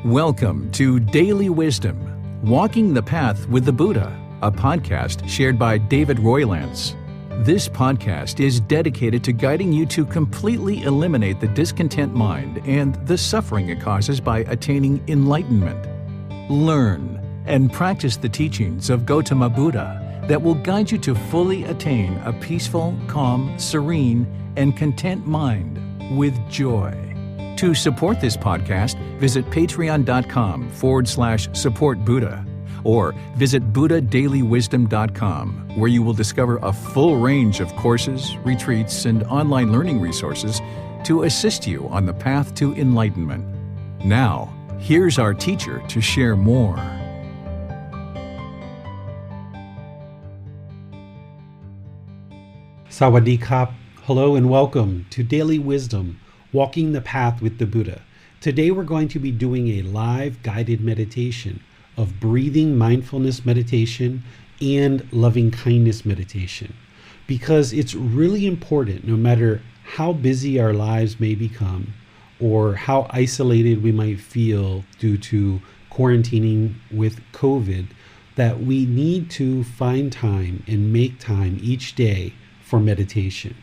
Welcome to Daily Wisdom, Walking the Path with the Buddha, a podcast shared by David Roylance. This podcast is dedicated to guiding you to completely eliminate the discontent mind and the suffering it causes by attaining enlightenment. Learn and practice the teachings of Gotama Buddha that will guide you to fully attain a peaceful, calm, serene, and content mind with joy. To support this podcast, visit patreon.com/support Buddha or visit buddhadailywisdom.com, where you will discover a full range of courses, retreats, and online learning resources to assist you on the path to enlightenment. Now, here's our teacher to share more. Sawadee Kap. Hello and welcome to Daily Wisdom, Walking the Path with the Buddha. Today we're going to be doing a live guided meditation of breathing mindfulness meditation and loving kindness meditation, because it's really important, no matter how busy our lives may become or how isolated we might feel due to quarantining with COVID, that we need to find time and make time each day for meditation.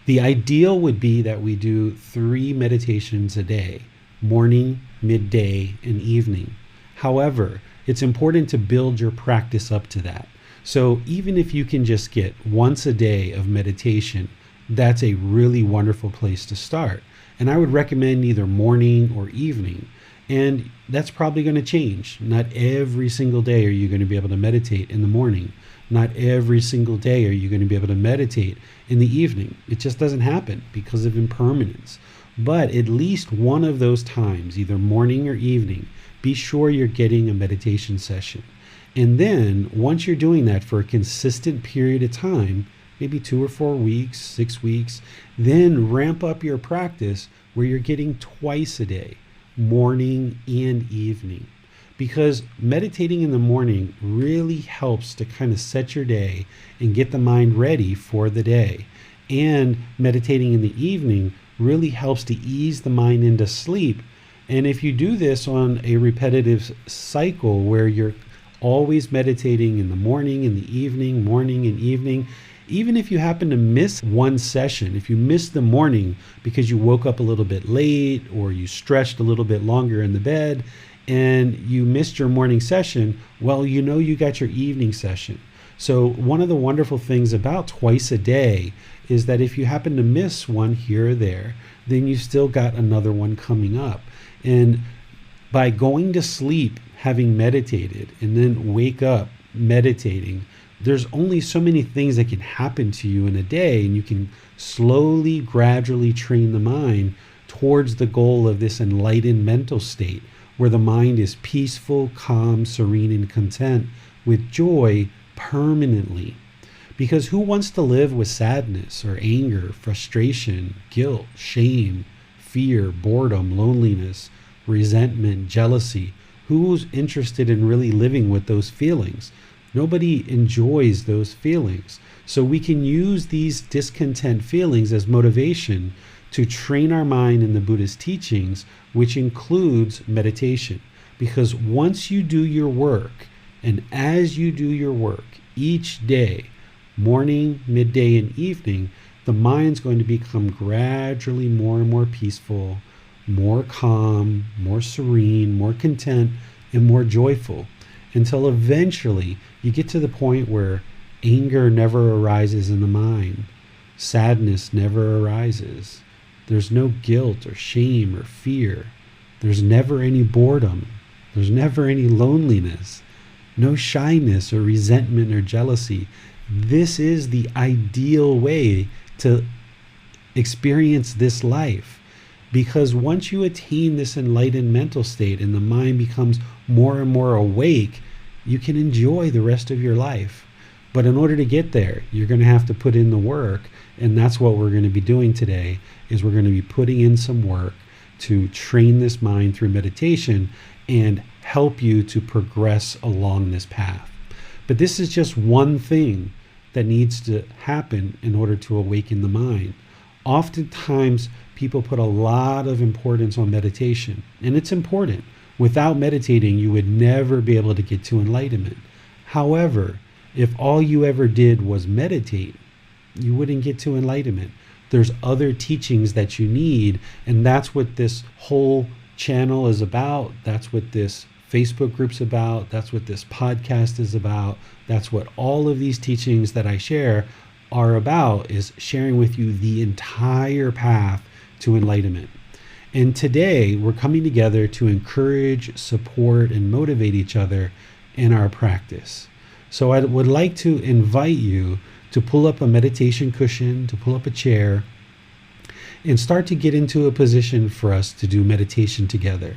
The ideal would be that we do 3 meditations a day, morning, midday, and evening. However, it's important to build your practice up to that. So even if you can just get once a day of meditation, that's a really wonderful place to start. And I would recommend either morning or evening. And that's probably going to change. Not every single day are you going to be able to meditate in the morning. Not every single day are you going to be able to meditate in the evening. It just doesn't happen because of impermanence. But at least one of those times, either morning or evening, be sure you're getting a meditation session. And then once you're doing that for a consistent period of time, maybe 2 or 4 weeks, 6 weeks, then ramp up your practice where you're getting twice a day, morning and evening. Because meditating in the morning really helps to kind of set your day and get the mind ready for the day. And meditating in the evening really helps to ease the mind into sleep. And if you do this on a repetitive cycle where you're always meditating in the morning, in the evening, morning and evening, even if you happen to miss one session, if you miss the morning because you woke up a little bit late or you stretched a little bit longer in the bed, and you missed your morning session, well, you know you got your evening session. So one of the wonderful things about twice a day is that if you happen to miss one here or there, then you still got another one coming up. And by going to sleep having meditated and then wake up meditating, there's only so many things that can happen to you in a day, and you can slowly, gradually train the mind towards the goal of this enlightened mental state, where the mind is peaceful, calm, serene, and content with joy permanently. Because who wants to live with sadness or anger, frustration, guilt, shame, fear, boredom, loneliness, resentment, jealousy? Who's interested in really living with those feelings? Nobody enjoys those feelings. So we can use these discontent feelings as motivation to train our mind in the Buddha's teachings, which includes meditation. Because once you do your work, and as you do your work each day, morning, midday, and evening, the mind's going to become gradually more and more peaceful, more calm, more serene, more content, and more joyful, until eventually you get to the point where anger never arises in the mind, sadness never arises. There's no guilt or shame or fear. There's never any boredom. There's never any loneliness. No shyness or resentment or jealousy. This is the ideal way to experience this life. Because once you attain this enlightened mental state and the mind becomes more and more awake, you can enjoy the rest of your life. But in order to get there, you're going to have to put in the work. And that's what we're going to be doing today, is we're going to be putting in some work to train this mind through meditation and help you to progress along this path. But this is just one thing that needs to happen in order to awaken the mind. Oftentimes, people put a lot of importance on meditation, and it's important. Without meditating, you would never be able to get to enlightenment. However, if all you ever did was meditate, you wouldn't get to enlightenment. There's other teachings that you need, and that's what this whole channel is about. That's what this Facebook group's about. That's what this podcast is about. That's what all of these teachings that I share are about, is sharing with you the entire path to enlightenment. And today we're coming together to encourage, support, and motivate each other in our practice. So I would like to invite you to pull up a meditation cushion, to pull up a chair, and start to get into a position for us to do meditation together.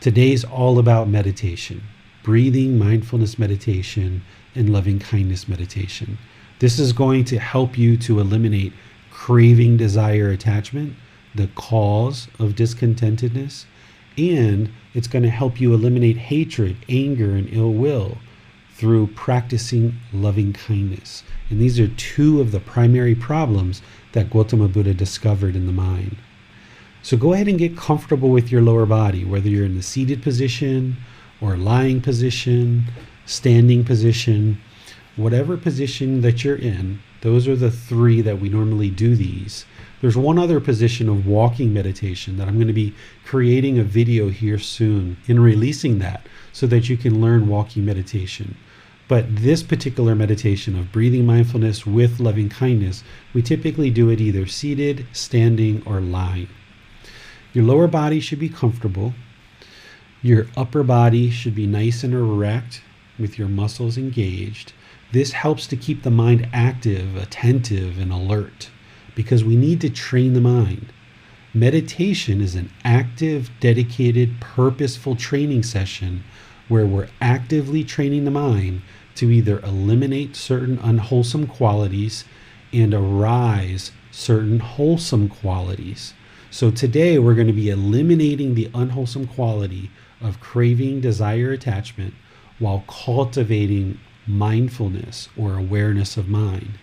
Today's all about meditation, breathing, mindfulness meditation, and loving kindness meditation. This is going to help you to eliminate craving, desire, attachment, the cause of discontentedness, and it's going to help you eliminate hatred, anger, and ill will through practicing loving kindness. And these are two of the primary problems that Gotama Buddha discovered in the mind. So go ahead and get comfortable with your lower body, whether you're in the seated position or lying position, standing position, whatever position that you're in. Those are the three that we normally do these. There's one other position of walking meditation that I'm going to be creating a video here soon and releasing that so that you can learn walking meditation. But this particular meditation of breathing mindfulness with loving kindness, we typically do it either seated, standing, or lying. Your lower body should be comfortable. Your upper body should be nice and erect with your muscles engaged. This helps to keep the mind active, attentive, and alert, because we need to train the mind. Meditation is an active, dedicated, purposeful training session where we're actively training the mind to either eliminate certain unwholesome qualities and arise certain wholesome qualities. So today we're going to be eliminating the unwholesome quality of craving, desire, attachment, while cultivating mindfulness or awareness of mind.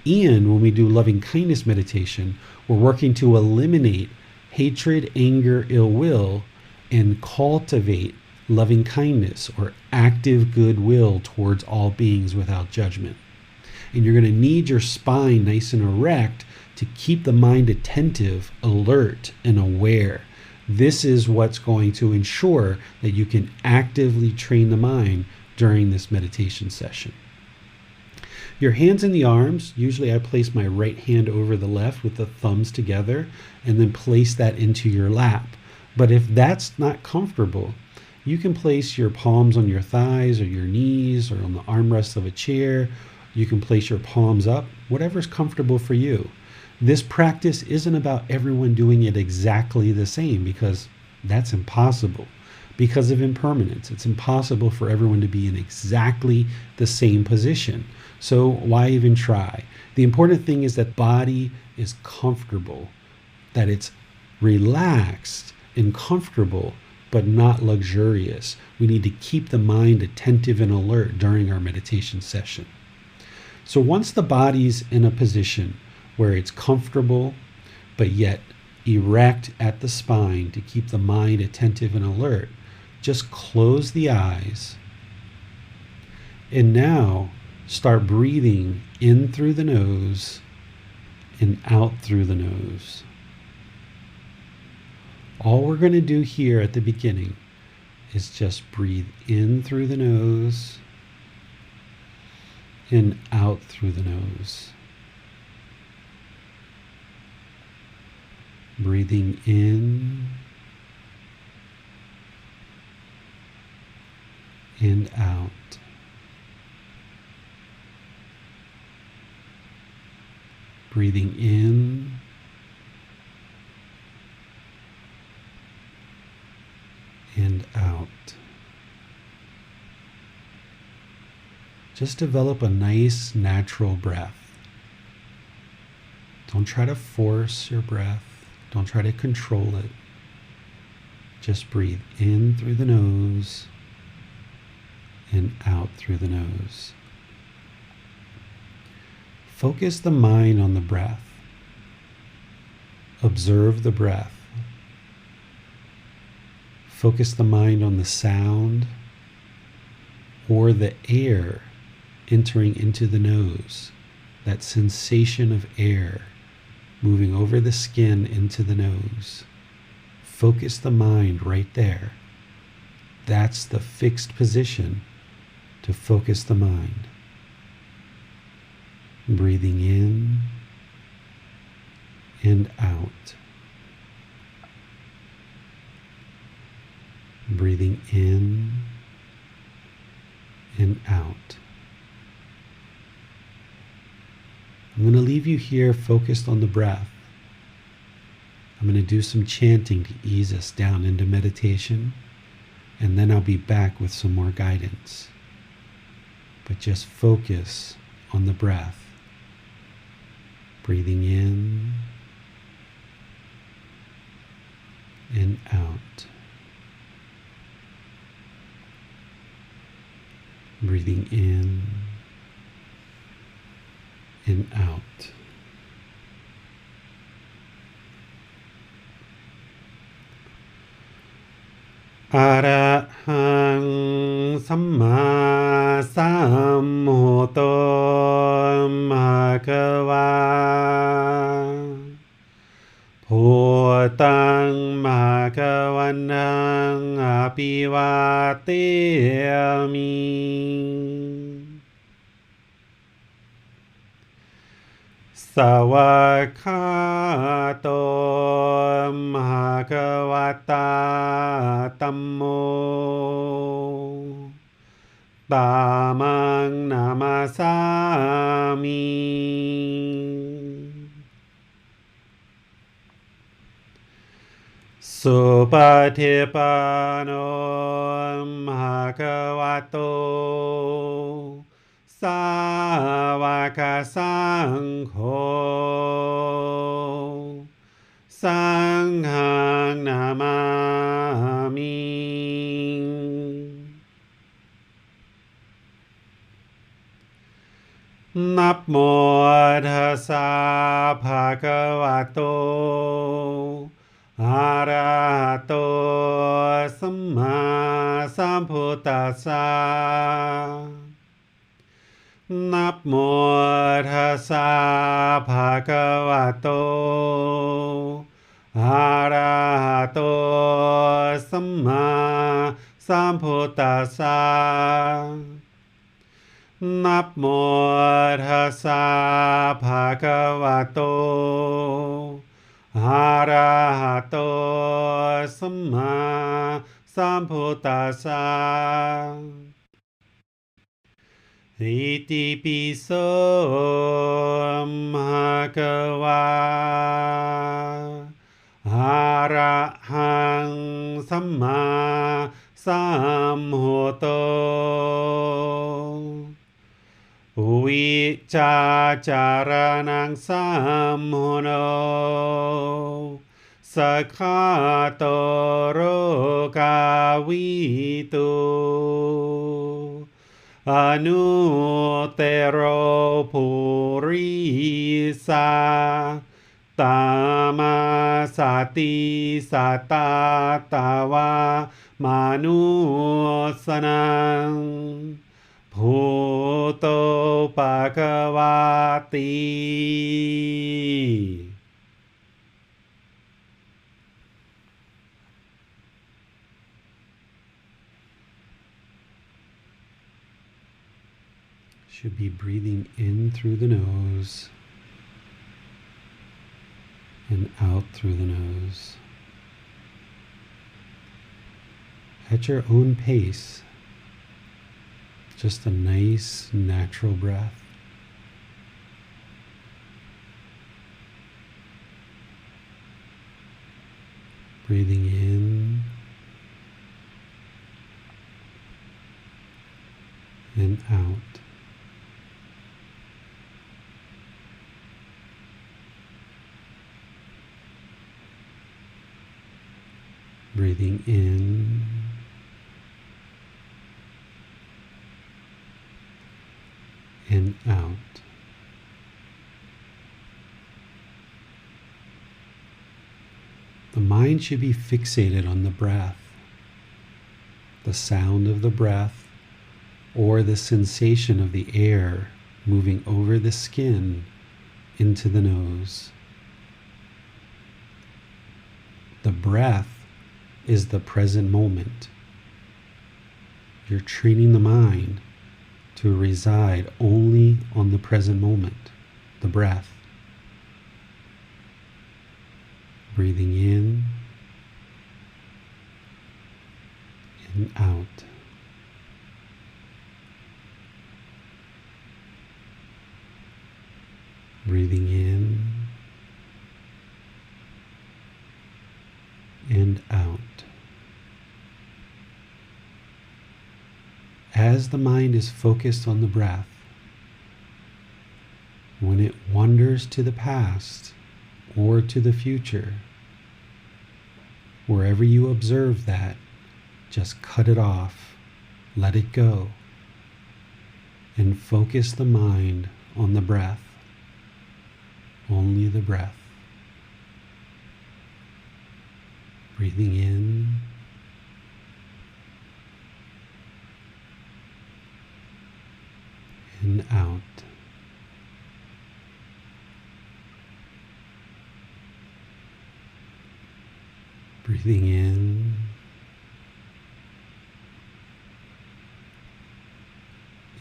And when we do loving kindness meditation, we're working to eliminate hatred, anger, ill will, and cultivate loving kindness or active goodwill towards all beings without judgment. And you're going to need your spine nice and erect to keep the mind attentive, alert, and aware. This is what's going to ensure that you can actively train the mind during this meditation session. Your hands in the arms, usually I place my right hand over the left with the thumbs together and then place that into your lap. But if that's not comfortable, you can place your palms on your thighs or your knees or on the armrest of a chair. You can place your palms up, whatever's comfortable for you. This practice isn't about everyone doing it exactly the same, because that's impossible. Because of impermanence, it's impossible for everyone to be in exactly the same position. So why even try? The important thing is that body is comfortable, that it's relaxed and comfortable, but not luxurious. We need to keep the mind attentive and alert during our meditation session. So once the body's in a position where it's comfortable, but yet erect at the spine to keep the mind attentive and alert, just close the eyes. And now start breathing in through the nose and out through the nose. All we're going to do here at the beginning is just breathe in through the nose and out through the nose. Breathing in and out. Breathing in and out. Just develop a nice natural breath. Don't try to force your breath. Don't try to control it. Just breathe in through the nose and out through the nose. Focus the mind on the breath. Observe the breath. Focus the mind on the sound or the air entering into the nose, that sensation of air moving over the skin into the nose. Focus the mind right there. That's the fixed position to focus the mind. Breathing in and out. Breathing in and out. I'm going to leave you here focused on the breath. I'm going to do some chanting to ease us down into meditation, and then I'll be back with some more guidance. But just focus on the breath. Breathing in and out. Breathing in and out. Arahang Samma Sambuddho Bhagava Bhutang Bhagavanang Abhivateyami Sawakhato Bhagavata Tammo Tamang Namasami Supatipano Bhagavato Savaka Sangho Sanghang Namami Namo Tassa Bhagavato Arahato Samma Sambuddhassa Namo Tassa Bhagavato Arahato Samma Sambuddhassa Namo Tassa Bhagavato Arahato Samma Sambuddhassa Iti piso bhagava arahang samma sambuddho vicacaranang sammuno sakhato rogavitu Anutero purisa tamasati satatawa manusanang bhuto bhagavati. Should be breathing in through the nose and out through the nose at your own pace. Just a nice natural breath. Breathing in and out. Breathing in and out. The mind should be fixated on the breath. the sound of the breath, or the sensation of the air moving over the skin into the nose. The breath is the present moment. You're training the mind to reside only on the present moment, the breath. Breathing in and out. Breathing in and out. As the mind is focused on the breath, when it wanders to the past or to the future, wherever you observe that, just cut it off, let it go, and focus the mind on the breath, only the breath. Breathing in and out. Breathing in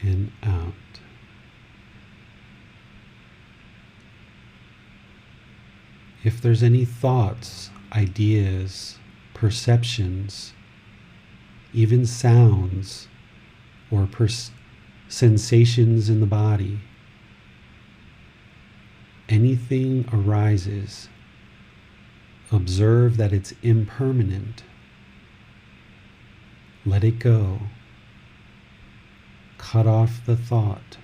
and out. If there's any thoughts, ideas, perceptions, even sounds or sensations in the body, anything arises, observe that it's impermanent. Let it go. Cut off the thought.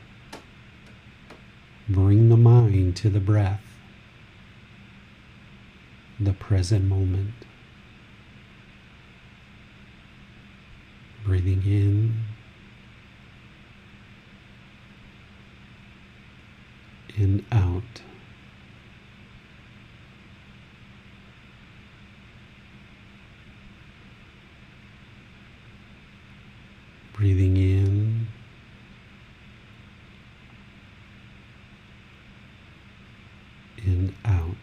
Bring the mind to the breath, the present moment. Breathing in and out. Breathing in and out.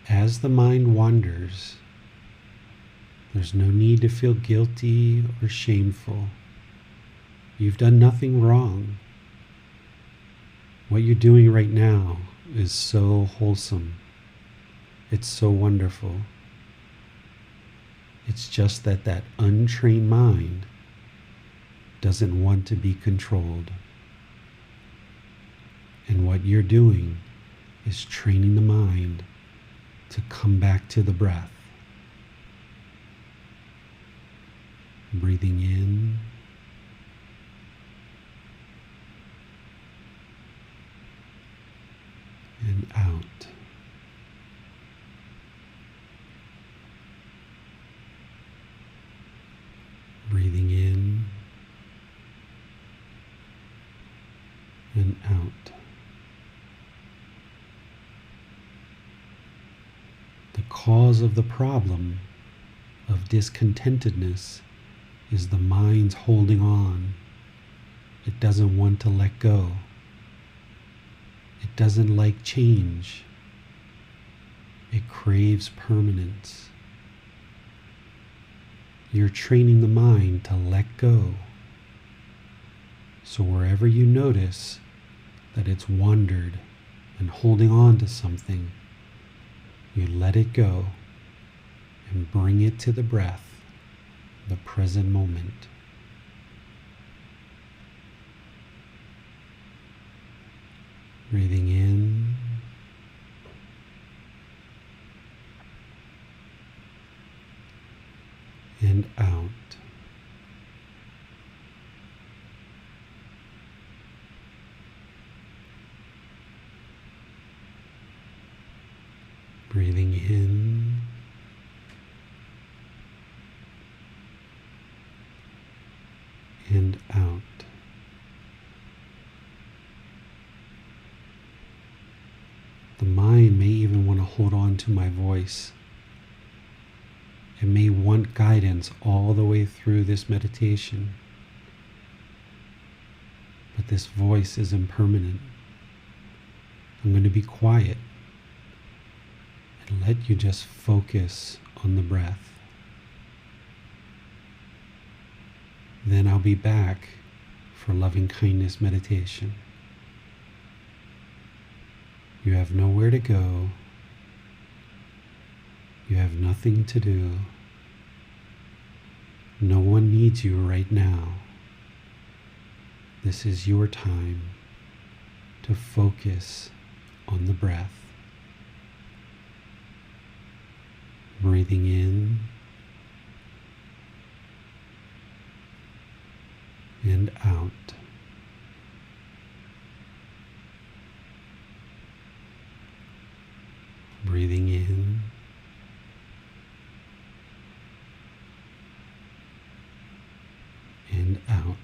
As the mind wanders, there's no need to feel guilty or shameful. You've done nothing wrong. What you're doing right now is so wholesome. It's so wonderful. It's just that untrained mind doesn't want to be controlled. And what you're doing is training the mind to come back to the breath. Breathing in and out. Breathing in and out. The cause of the problem of discontentedness is the mind's holding on. It doesn't want to let go. It doesn't like change. It craves permanence. You're training the mind to let go. So wherever you notice that it's wandered and holding on to something, you let it go and bring it to the breath, the present moment. Breathing in and out. Breathing in and out. The mind may even want to hold on to my voice. and may want guidance all the way through this meditation. But this voice is impermanent. I'm going to be quiet and let you just focus on the breath. Then I'll be back for loving kindness meditation. You have nowhere to go. You have nothing to do. No one needs you right now. This is your time to focus on the breath. Breathing in and out. Breathing in and out.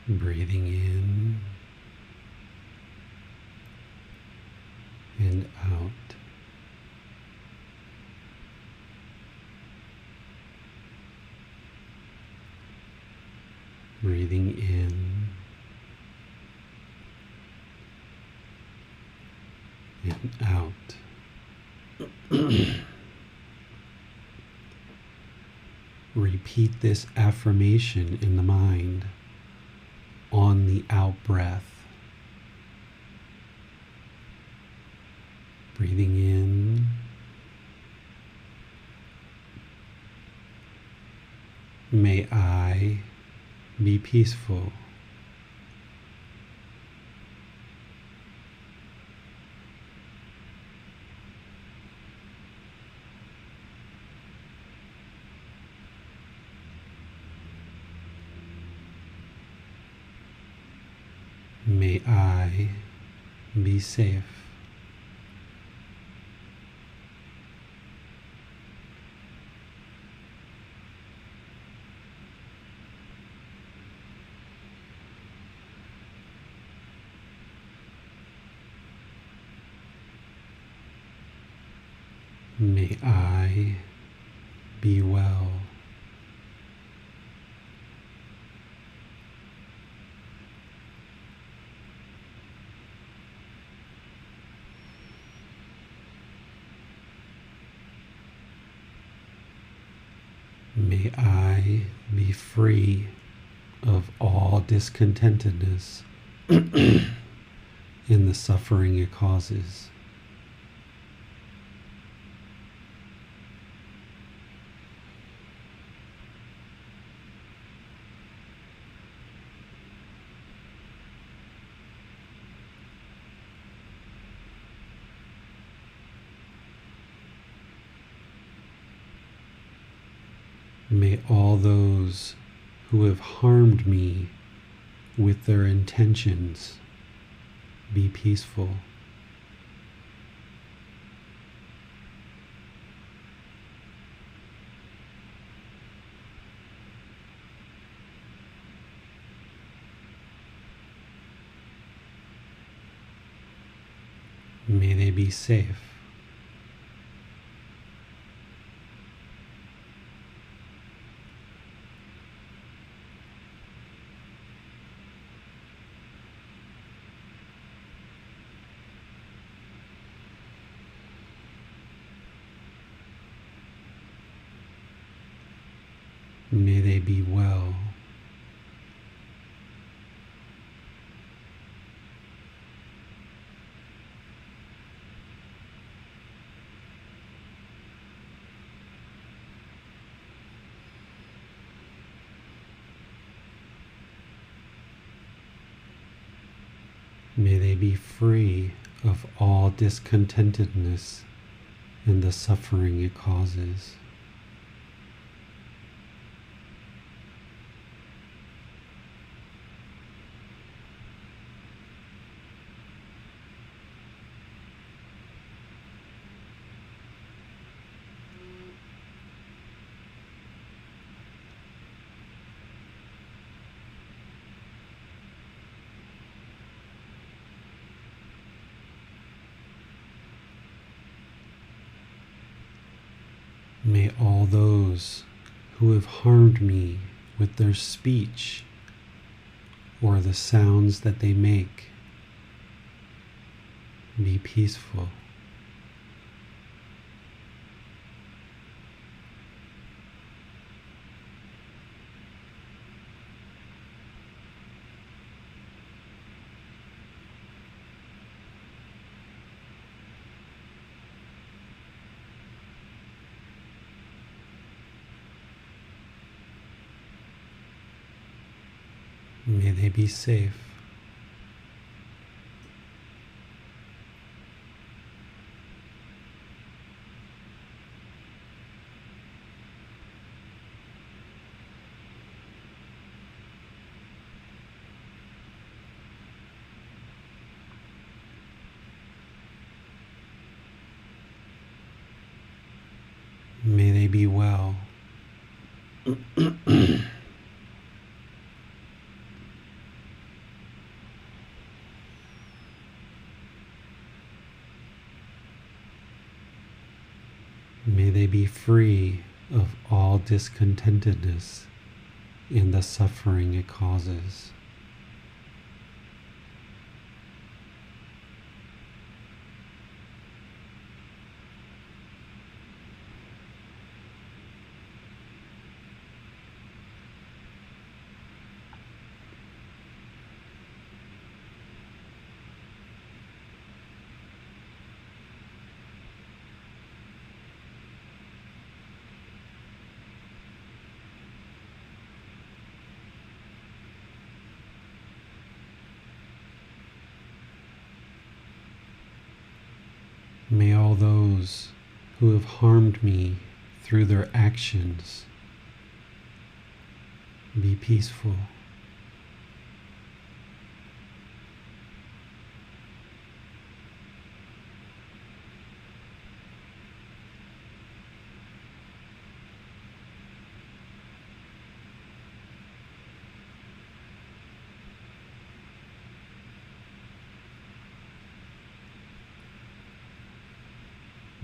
Breathing in and out. Breathing in and out. Repeat this affirmation in the mind on the out breath. Breathing in may I be peaceful. May I be safe. May I be well. May I be free of all discontentedness in the suffering it causes. May all those who have harmed me with their intentions be peaceful. May they be safe. May they be well. May they be free of all discontentedness and the suffering it causes. May all those who have harmed me with their speech or the sounds that they make be peaceful. May they be safe. May they be well. May they be free of all discontentedness and the suffering it causes. May all those who have harmed me through their actions be peaceful.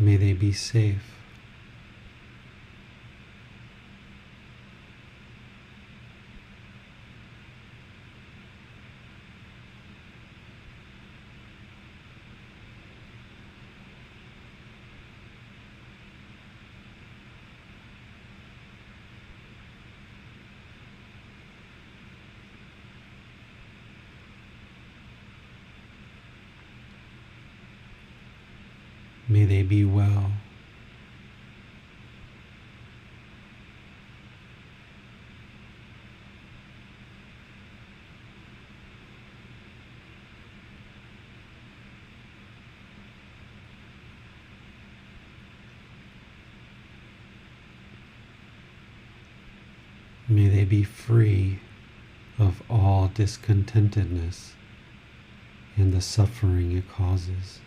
May they be safe. May they be well. May they be free of all discontentedness and the suffering it causes.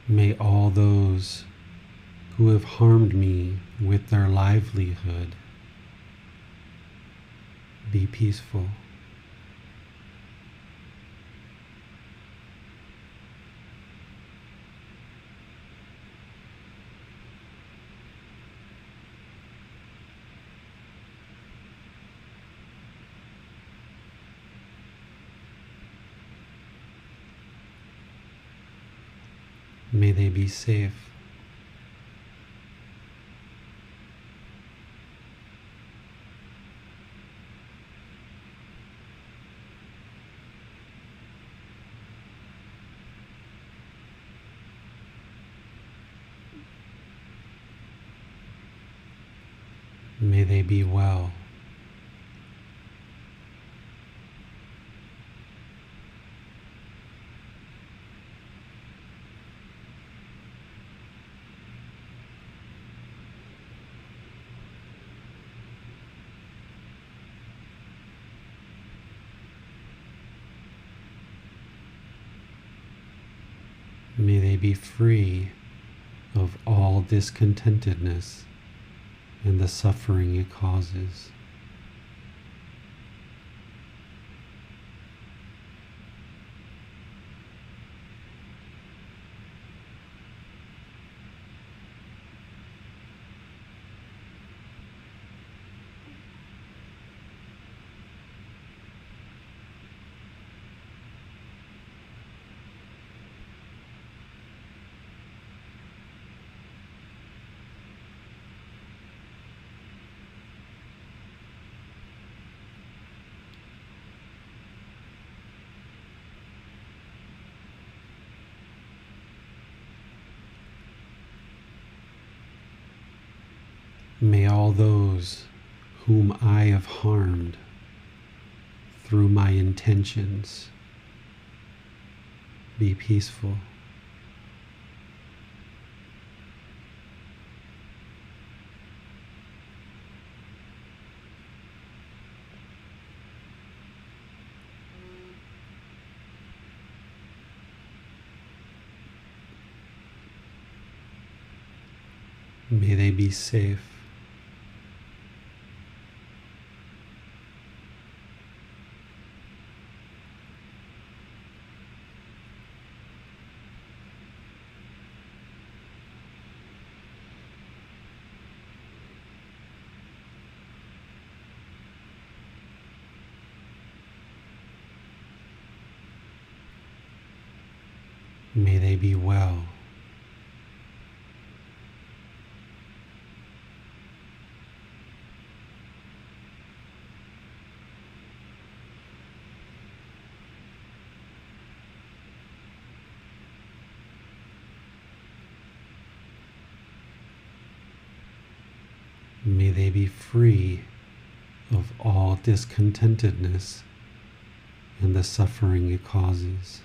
May all those who have harmed me with their livelihood be peaceful. May they be safe. May they be well. May they be free of all discontentedness and the suffering it causes. May all those whom I have harmed through my intentions be peaceful. May they be safe. May they be well. May they be free of all discontentedness and the suffering it causes.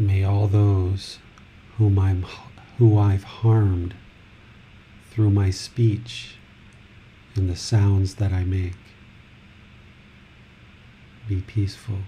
May all those who I've harmed through my speech and the sounds that I make be peaceful.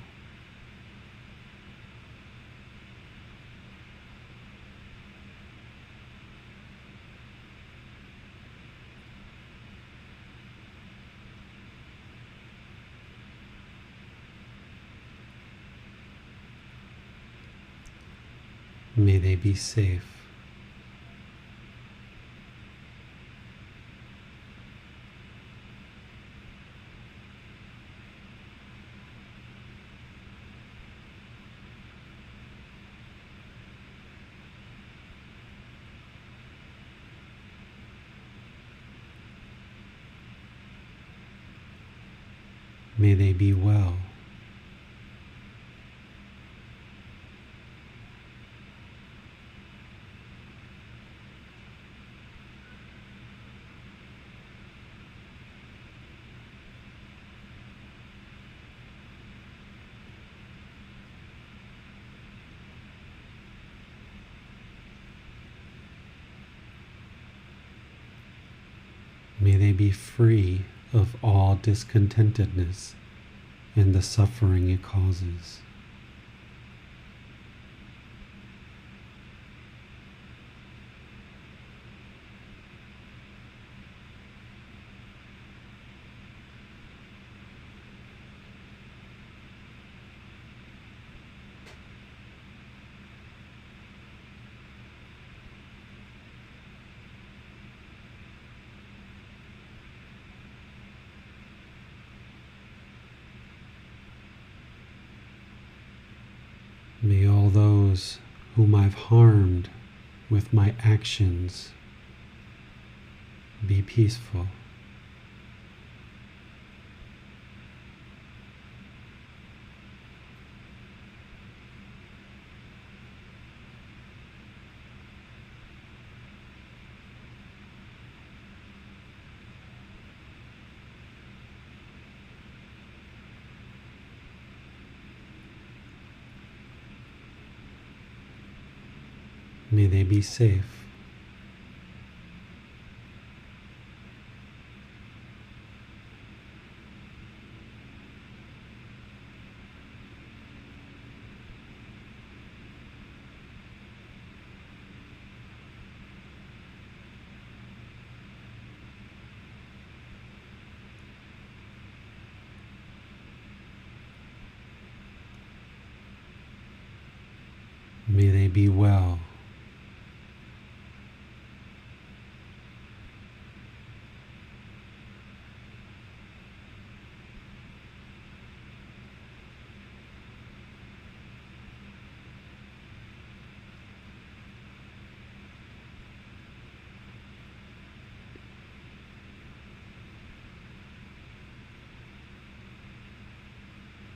May they be safe. May they be well. May they be free of all discontentedness and the suffering it causes. May all those whom I've harmed with my actions be peaceful. May they be safe. May they be well.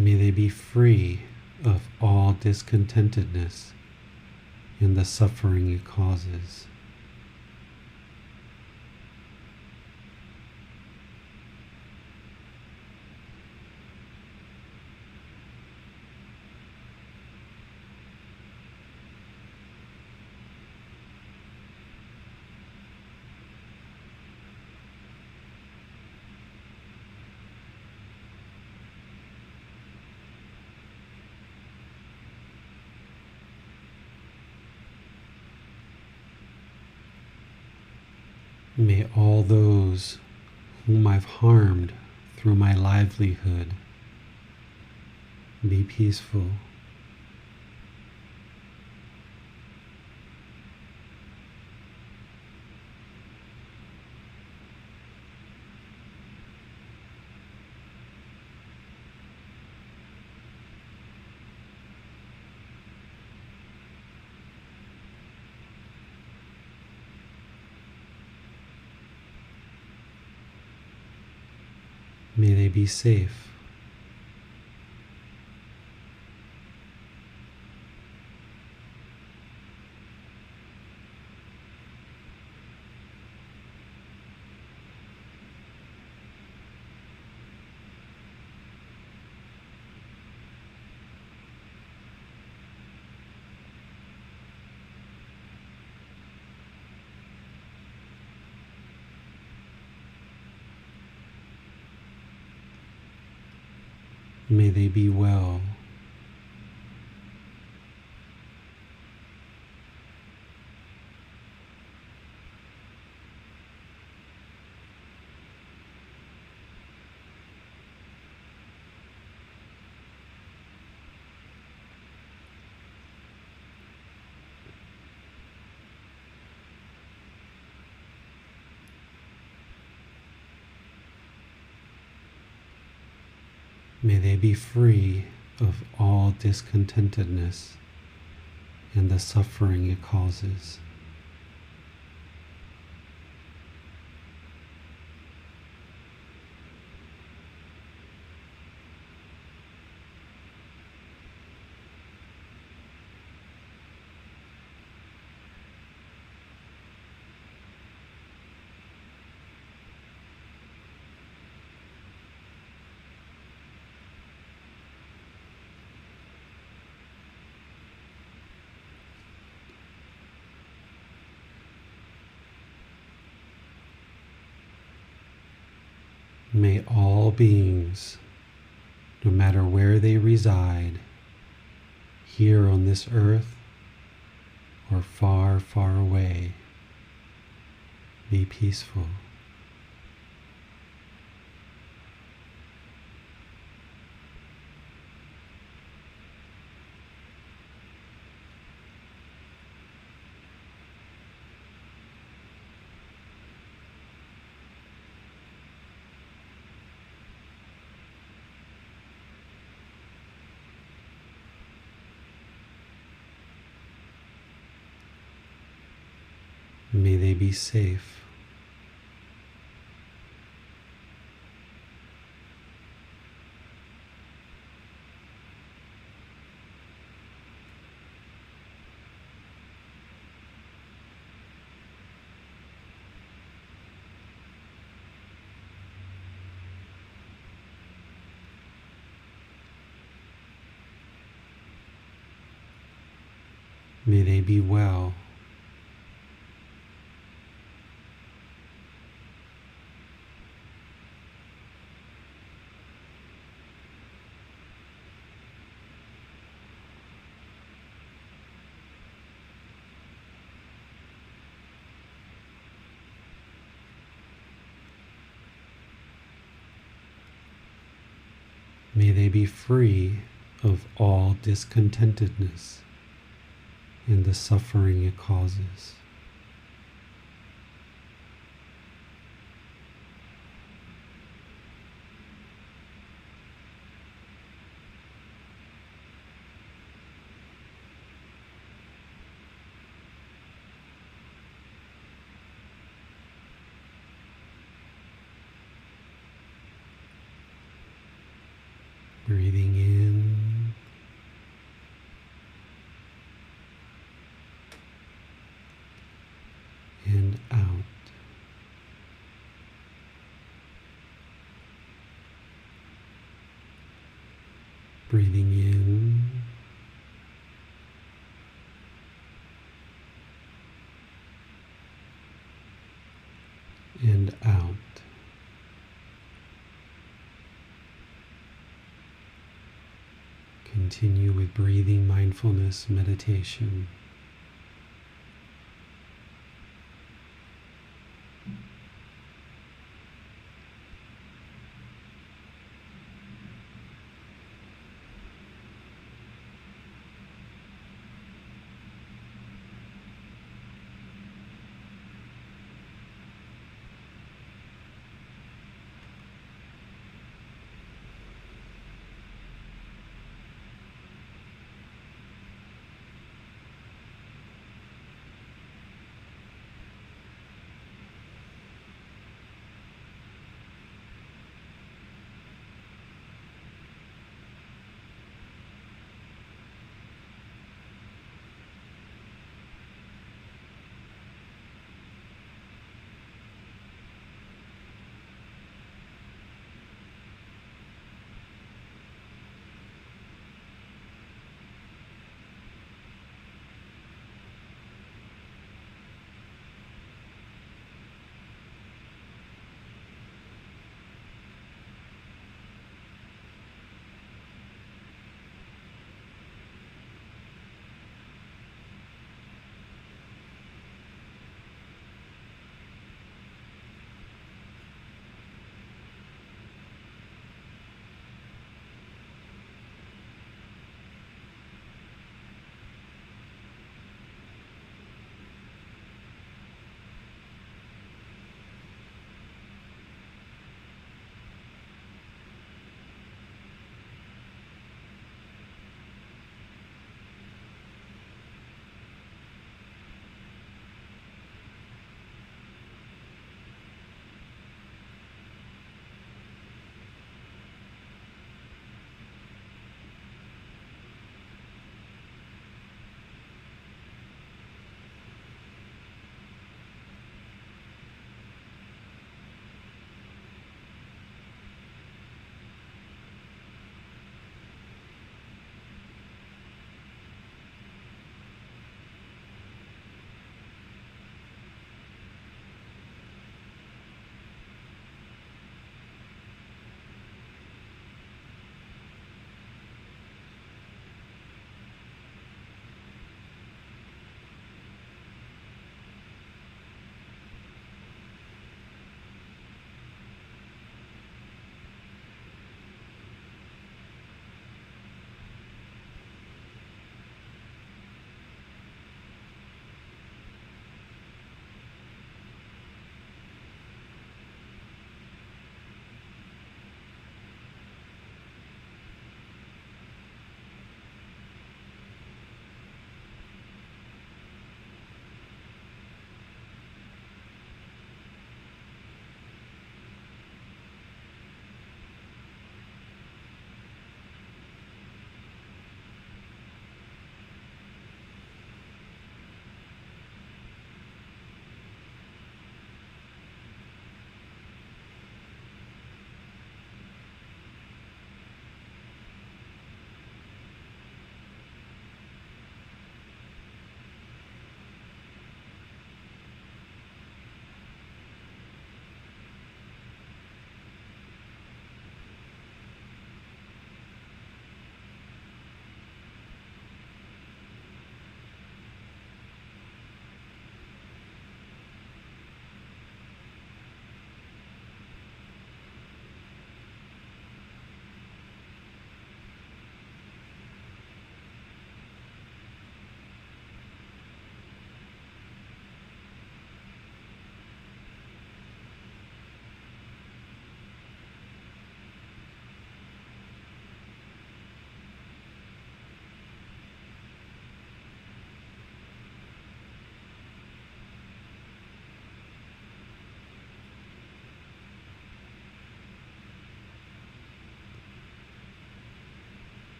May they be free of all discontentedness and the suffering it causes. May all those whom I've harmed through my livelihood be peaceful. May they be safe. May they be well. May they be free of all discontentedness and the suffering it causes. May all beings, no matter where they reside, here on this earth or far, far away, be peaceful. May they be safe. May they be well. May they be free of all discontentedness and the suffering it causes. Breathing in Breathing in and out. Continue with breathing mindfulness meditation.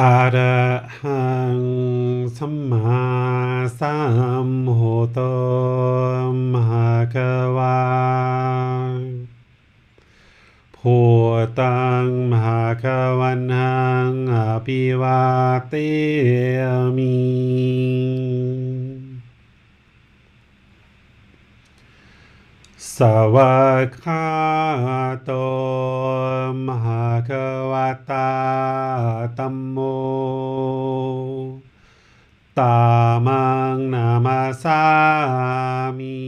อะระหังสัมมาสัมพุทโธภะคะวาพุทธังภะคะวันตังอภิวาเทมิสวากขาโตมหะคะวะตาธัมโมตามังนามาสามิ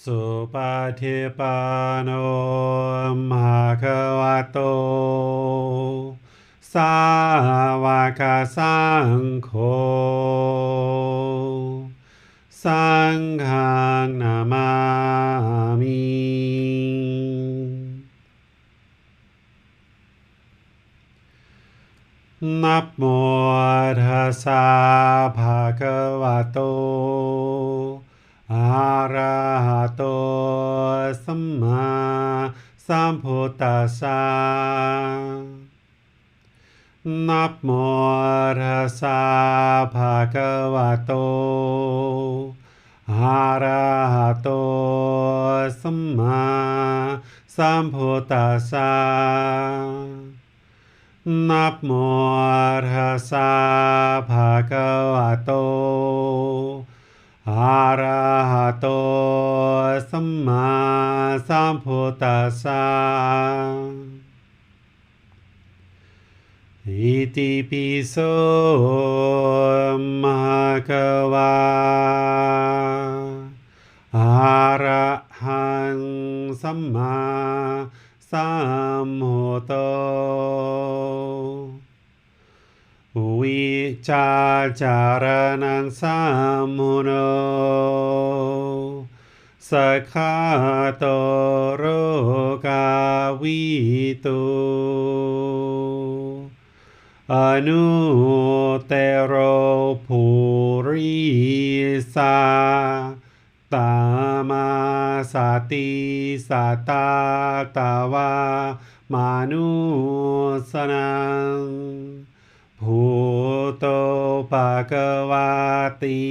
สุปฏิปันโนภะคะวะโตสาวกสังโฆสังฆังนามามินะโมตัสสะภะคะวะโตอะระหะโตสัมมาสัมพุทธัสสะนะโมตัสสะภะคะวะโตอะระหะโตสัมมาสัมพุทธัสสะนะโมตัสสะภะคะวะโตอะระหะโตสัมมาสัมพุทธัสสะอิติปิโสภะคะวะอะระหังสัมมาสัมพุทโธวิชาจารณังสัมมุโนสัคขะโตโรกาวิตุอนุเตโรภูริสาตามาสติสัตตาตาวามานุสนังพุทโธภควาติ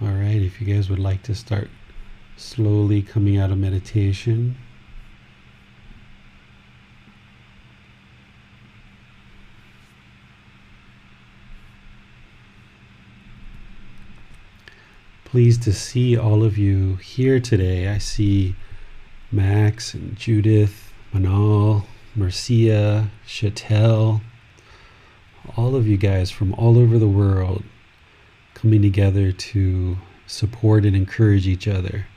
All right, if you guys would like to start slowly coming out of meditation, pleased to see all of you here today. I see Max and Judith, Manal, Marcia, Chatel, all of you guys from all over the world coming together to support and encourage each other.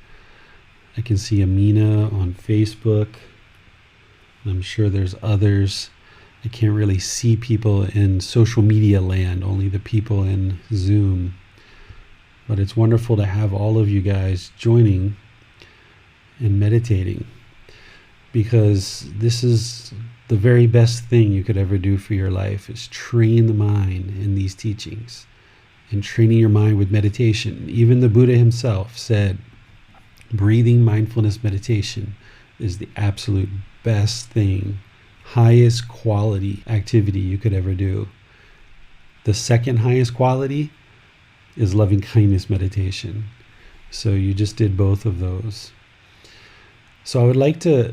I can see Amina on Facebook. I'm sure there's others. I can't really see people in social media land, only the people in Zoom. But it's wonderful to have all of you guys joining and meditating, because this is the very best thing you could ever do for your life, is train the mind in these teachings and training your mind with meditation. Even the Buddha himself said breathing mindfulness meditation is the absolute best thing, highest quality activity you could ever do. The second highest quality is loving kindness meditation. So you just did both of those. So I would like to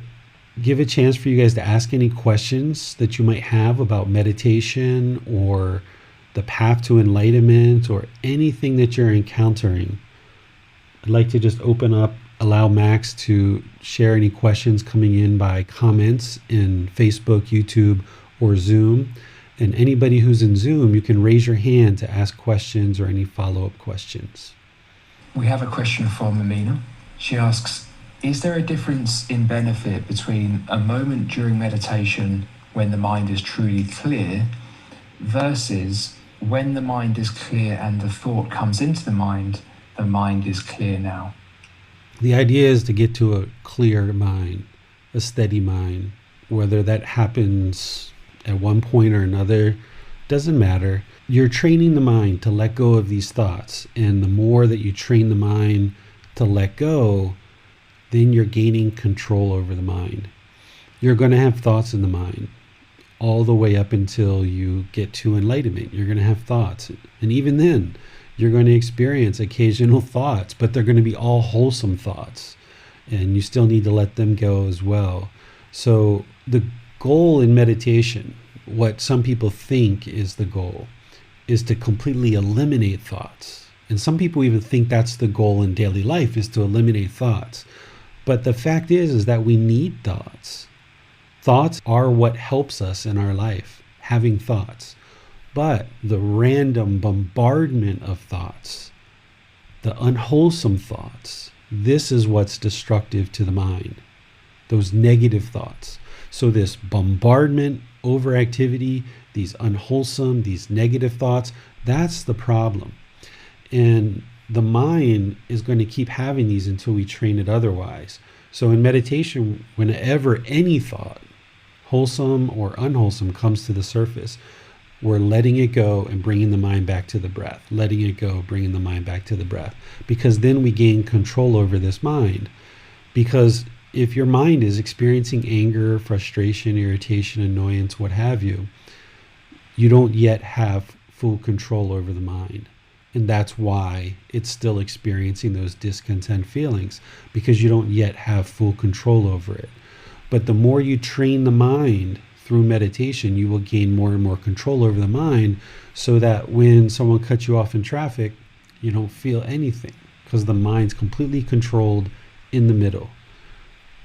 give a chance for you guys to ask any questions that you might have about meditation or the path to enlightenment or anything that you're encountering. I'd like to just open up, allow Max to share any questions coming in by comments in Facebook, YouTube, or Zoom. And anybody who's in Zoom, you can raise your hand to ask questions or any follow-up questions. We have a question from Amina. She asks, is there a difference in benefit between a moment during meditation when the mind is truly clear versus when the mind is clear and the thought comes into the mind is clear now? The idea is to get to a clear mind, a steady mind, whether that happens at one point or another. Doesn't matter. You're training the mind to let go of these thoughts. And the more that you train the mind to let go, then you're gaining control over the mind. You're going to have thoughts in the mind all the way up until you get to enlightenment. You're going to have thoughts. And even then, you're going to experience occasional thoughts, but they're going to be all wholesome thoughts. And you still need to let them go as well. So the goal in meditation, what some people think is the goal, is to completely eliminate thoughts. And some people even think that's the goal in daily life, is to eliminate thoughts. But the fact is that we need thoughts. Thoughts are what helps us in our life, having thoughts. But the random bombardment of thoughts, the unwholesome thoughts, this is what's destructive to the mind, those negative thoughts. So this bombardment, overactivity, these unwholesome, these negative thoughts, that's the problem. And the mind is going to keep having these until we train it otherwise. So in meditation, whenever any thought, wholesome or unwholesome, comes to the surface, we're letting it go and bringing the mind back to the breath. Letting it go, bringing the mind back to the breath. Because then we gain control over this mind. Because if your mind is experiencing anger, frustration, irritation, annoyance, what have you, you don't yet have full control over the mind. And that's why it's still experiencing those discontent feelings, because you don't yet have full control over it. But the more you train the mind through meditation, you will gain more and more control over the mind, so that when someone cuts you off in traffic, you don't feel anything, because the mind's completely controlled in the middle.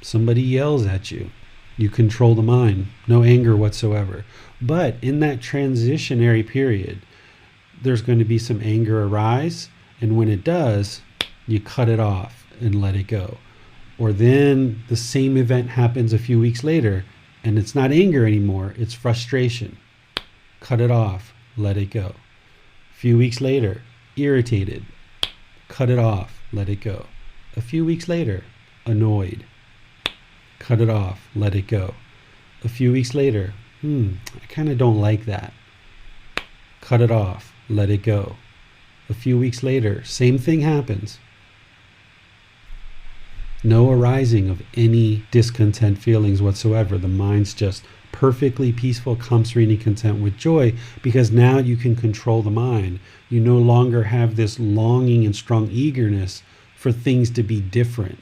Somebody yells at you, you control the mind, no anger whatsoever. But in that transitionary period, there's going to be some anger arise, and when it does, you cut it off and let it go. Or then the same event happens a few weeks later, and it's not anger anymore, it's frustration. Cut it off, let it go. A few weeks later, irritated. Cut it off, let it go. A few weeks later, annoyed. Cut it off, let it go. A few weeks later, I kind of don't like that. Cut it off, let it go. A few weeks later, same thing happens. No arising of any discontent feelings whatsoever. The mind's just perfectly peaceful, calm, serene, and content with joy, because now you can control the mind. You no longer have this longing and strong eagerness for things to be different.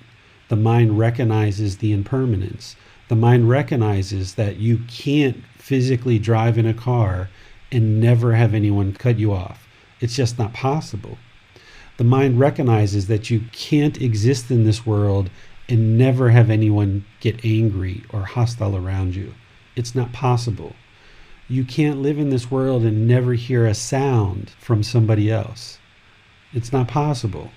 The mind recognizes the impermanence. The mind recognizes that you can't physically drive in a car and never have anyone cut you off. It's just not possible. The mind recognizes that you can't exist in this world and never have anyone get angry or hostile around you. It's not possible. You can't live in this world and never hear a sound from somebody else. It's not possible.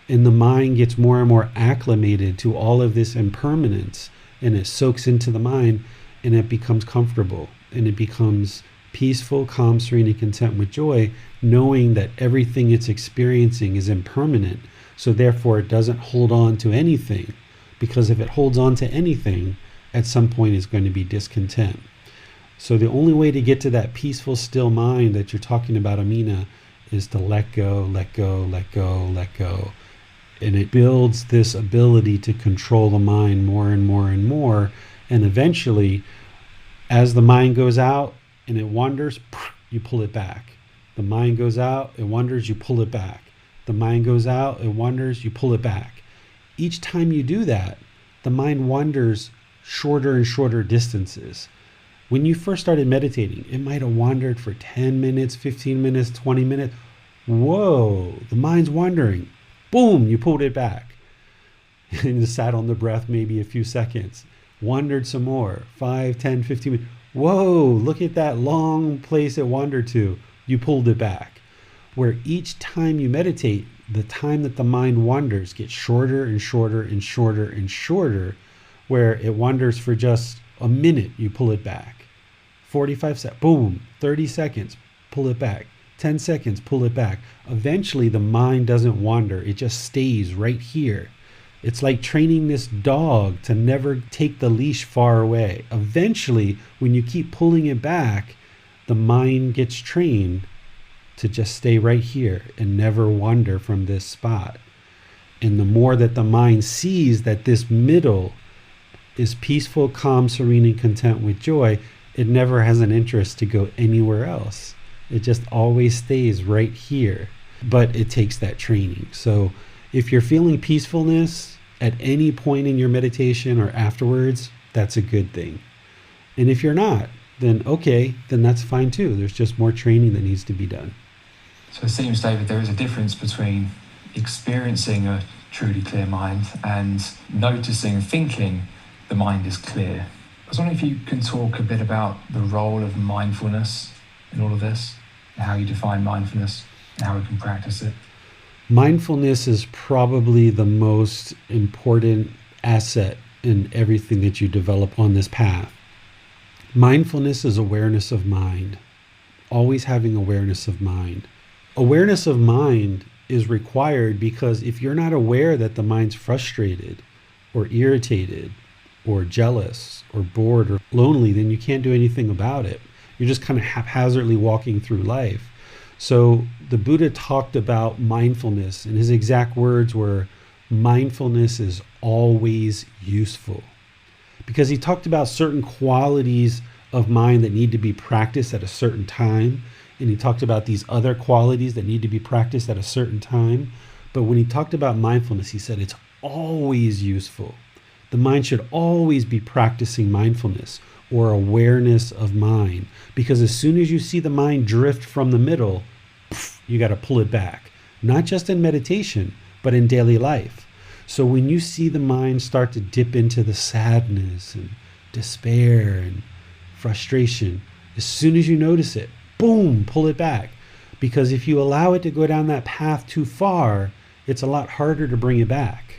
And the mind gets more and more acclimated to all of this impermanence, and it soaks into the mind, and it becomes comfortable, and it becomes peaceful, calm, serene, and content with joy, knowing that everything it's experiencing is impermanent. So therefore it doesn't hold on to anything, because if it holds on to anything, at some point it's going to be discontent. So the only way to get to that peaceful, still mind that you're talking about, Amina, is to let go, let go, let go, let go. And it builds this ability to control the mind more and more and more. And eventually, as the mind goes out and it wanders, you pull it back. The mind goes out, it wanders, you pull it back. The mind goes out, it wanders, you pull it back. Each time you do that, the mind wanders shorter and shorter distances. When you first started meditating, it might have wandered for 10 minutes, 15 minutes, 20 minutes. Whoa, the mind's wandering. Boom, you pulled it back. And you sat on the breath maybe a few seconds. Wandered some more, 5, 10, 15 minutes. Whoa, look at that long place it wandered to. You pulled it back. Where each time you meditate, the time that the mind wanders gets shorter and shorter and shorter and shorter, where it wanders for just a minute, you pull it back. 45 seconds, boom, 30 seconds, pull it back. 10 seconds, pull it back. Eventually the mind doesn't wander, it just stays right here. It's like training this dog to never take the leash far away. Eventually, when you keep pulling it back, the mind gets trained to just stay right here and never wander from this spot. And the more that the mind sees that this middle is peaceful, calm, serene, and content with joy, it never has an interest to go anywhere else. It just always stays right here. But it takes that training. So if you're feeling peacefulness at any point in your meditation or afterwards, that's a good thing. And if you're not, then okay, then that's fine too. There's just more training that needs to be done. So it seems, David, there is a difference between experiencing a truly clear mind and noticing and thinking the mind is clear. I was wondering if you can talk a bit about the role of mindfulness in all of this, and how you define mindfulness, and how we can practice it. Mindfulness is probably the most important asset in everything that you develop on this path. Mindfulness is awareness of mind, always having awareness of mind. Awareness of mind is required because if you're not aware that the mind's frustrated or irritated or jealous or bored or lonely, then you can't do anything about it. You're just kind of haphazardly walking through life. So the Buddha talked about mindfulness, and his exact words were, mindfulness is always useful. Because he talked about certain qualities of mind that need to be practiced at a certain time, and he talked about these other qualities that need to be practiced at a certain time. But when he talked about mindfulness, he said it's always useful. The mind should always be practicing mindfulness or awareness of mind, because as soon as you see the mind drift from the middle, you got to pull it back, not just in meditation, but in daily life. So when you see the mind start to dip into the sadness and despair and frustration, as soon as you notice it, boom, pull it back. Because if you allow it to go down that path too far, it's a lot harder to bring it back.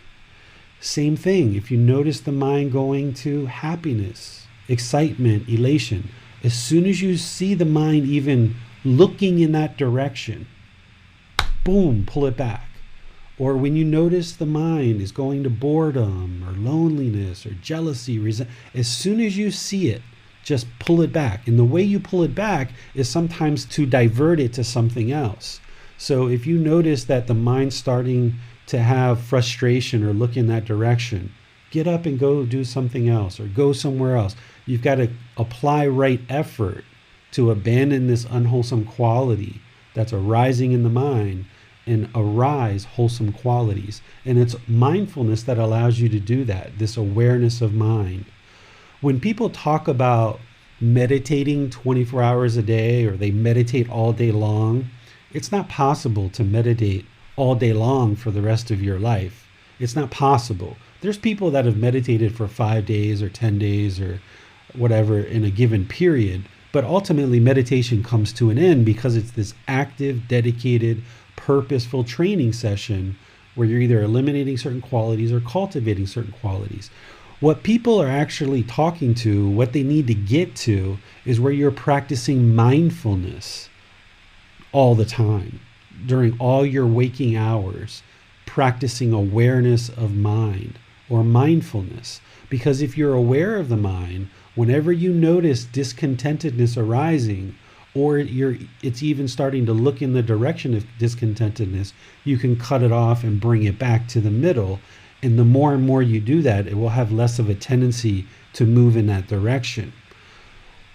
Same thing, if you notice the mind going to happiness, excitement, elation, as soon as you see the mind even looking in that direction, boom, pull it back. Or when you notice the mind is going to boredom or loneliness or jealousy, as soon as you see it, just pull it back. And the way you pull it back is sometimes to divert it to something else. So if you notice that the mind's starting to have frustration or look in that direction, get up and go do something else or go somewhere else. You've got to apply right effort to abandon this unwholesome quality that's arising in the mind and arise wholesome qualities. And it's mindfulness that allows you to do that, this awareness of mind. When people talk about meditating 24 hours a day or they meditate all day long, it's not possible to meditate all day long for the rest of your life. It's not possible. There's people that have meditated for 5 days or 10 days or whatever in a given period, but ultimately meditation comes to an end because it's this active, dedicated, purposeful training session where you're either eliminating certain qualities or cultivating certain qualities. What people are actually talking to, what they need to get to, is where you're practicing mindfulness all the time, during all your waking hours, practicing awareness of mind or mindfulness. Because if you're aware of the mind, whenever you notice discontentedness arising, or it's even starting to look in the direction of discontentedness, you can cut it off and bring it back to the middle. And the more and more you do that, it will have less of a tendency to move in that direction.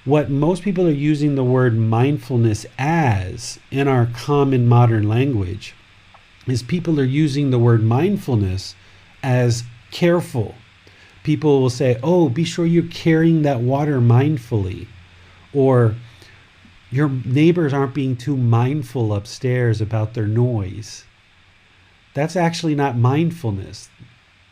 What most people are using the word mindfulness as in our common modern language is people are using the word mindfulness as careful. People will say, oh, be sure you're carrying that water mindfully. Or your neighbors aren't being too mindful upstairs about their noise. That's actually not mindfulness.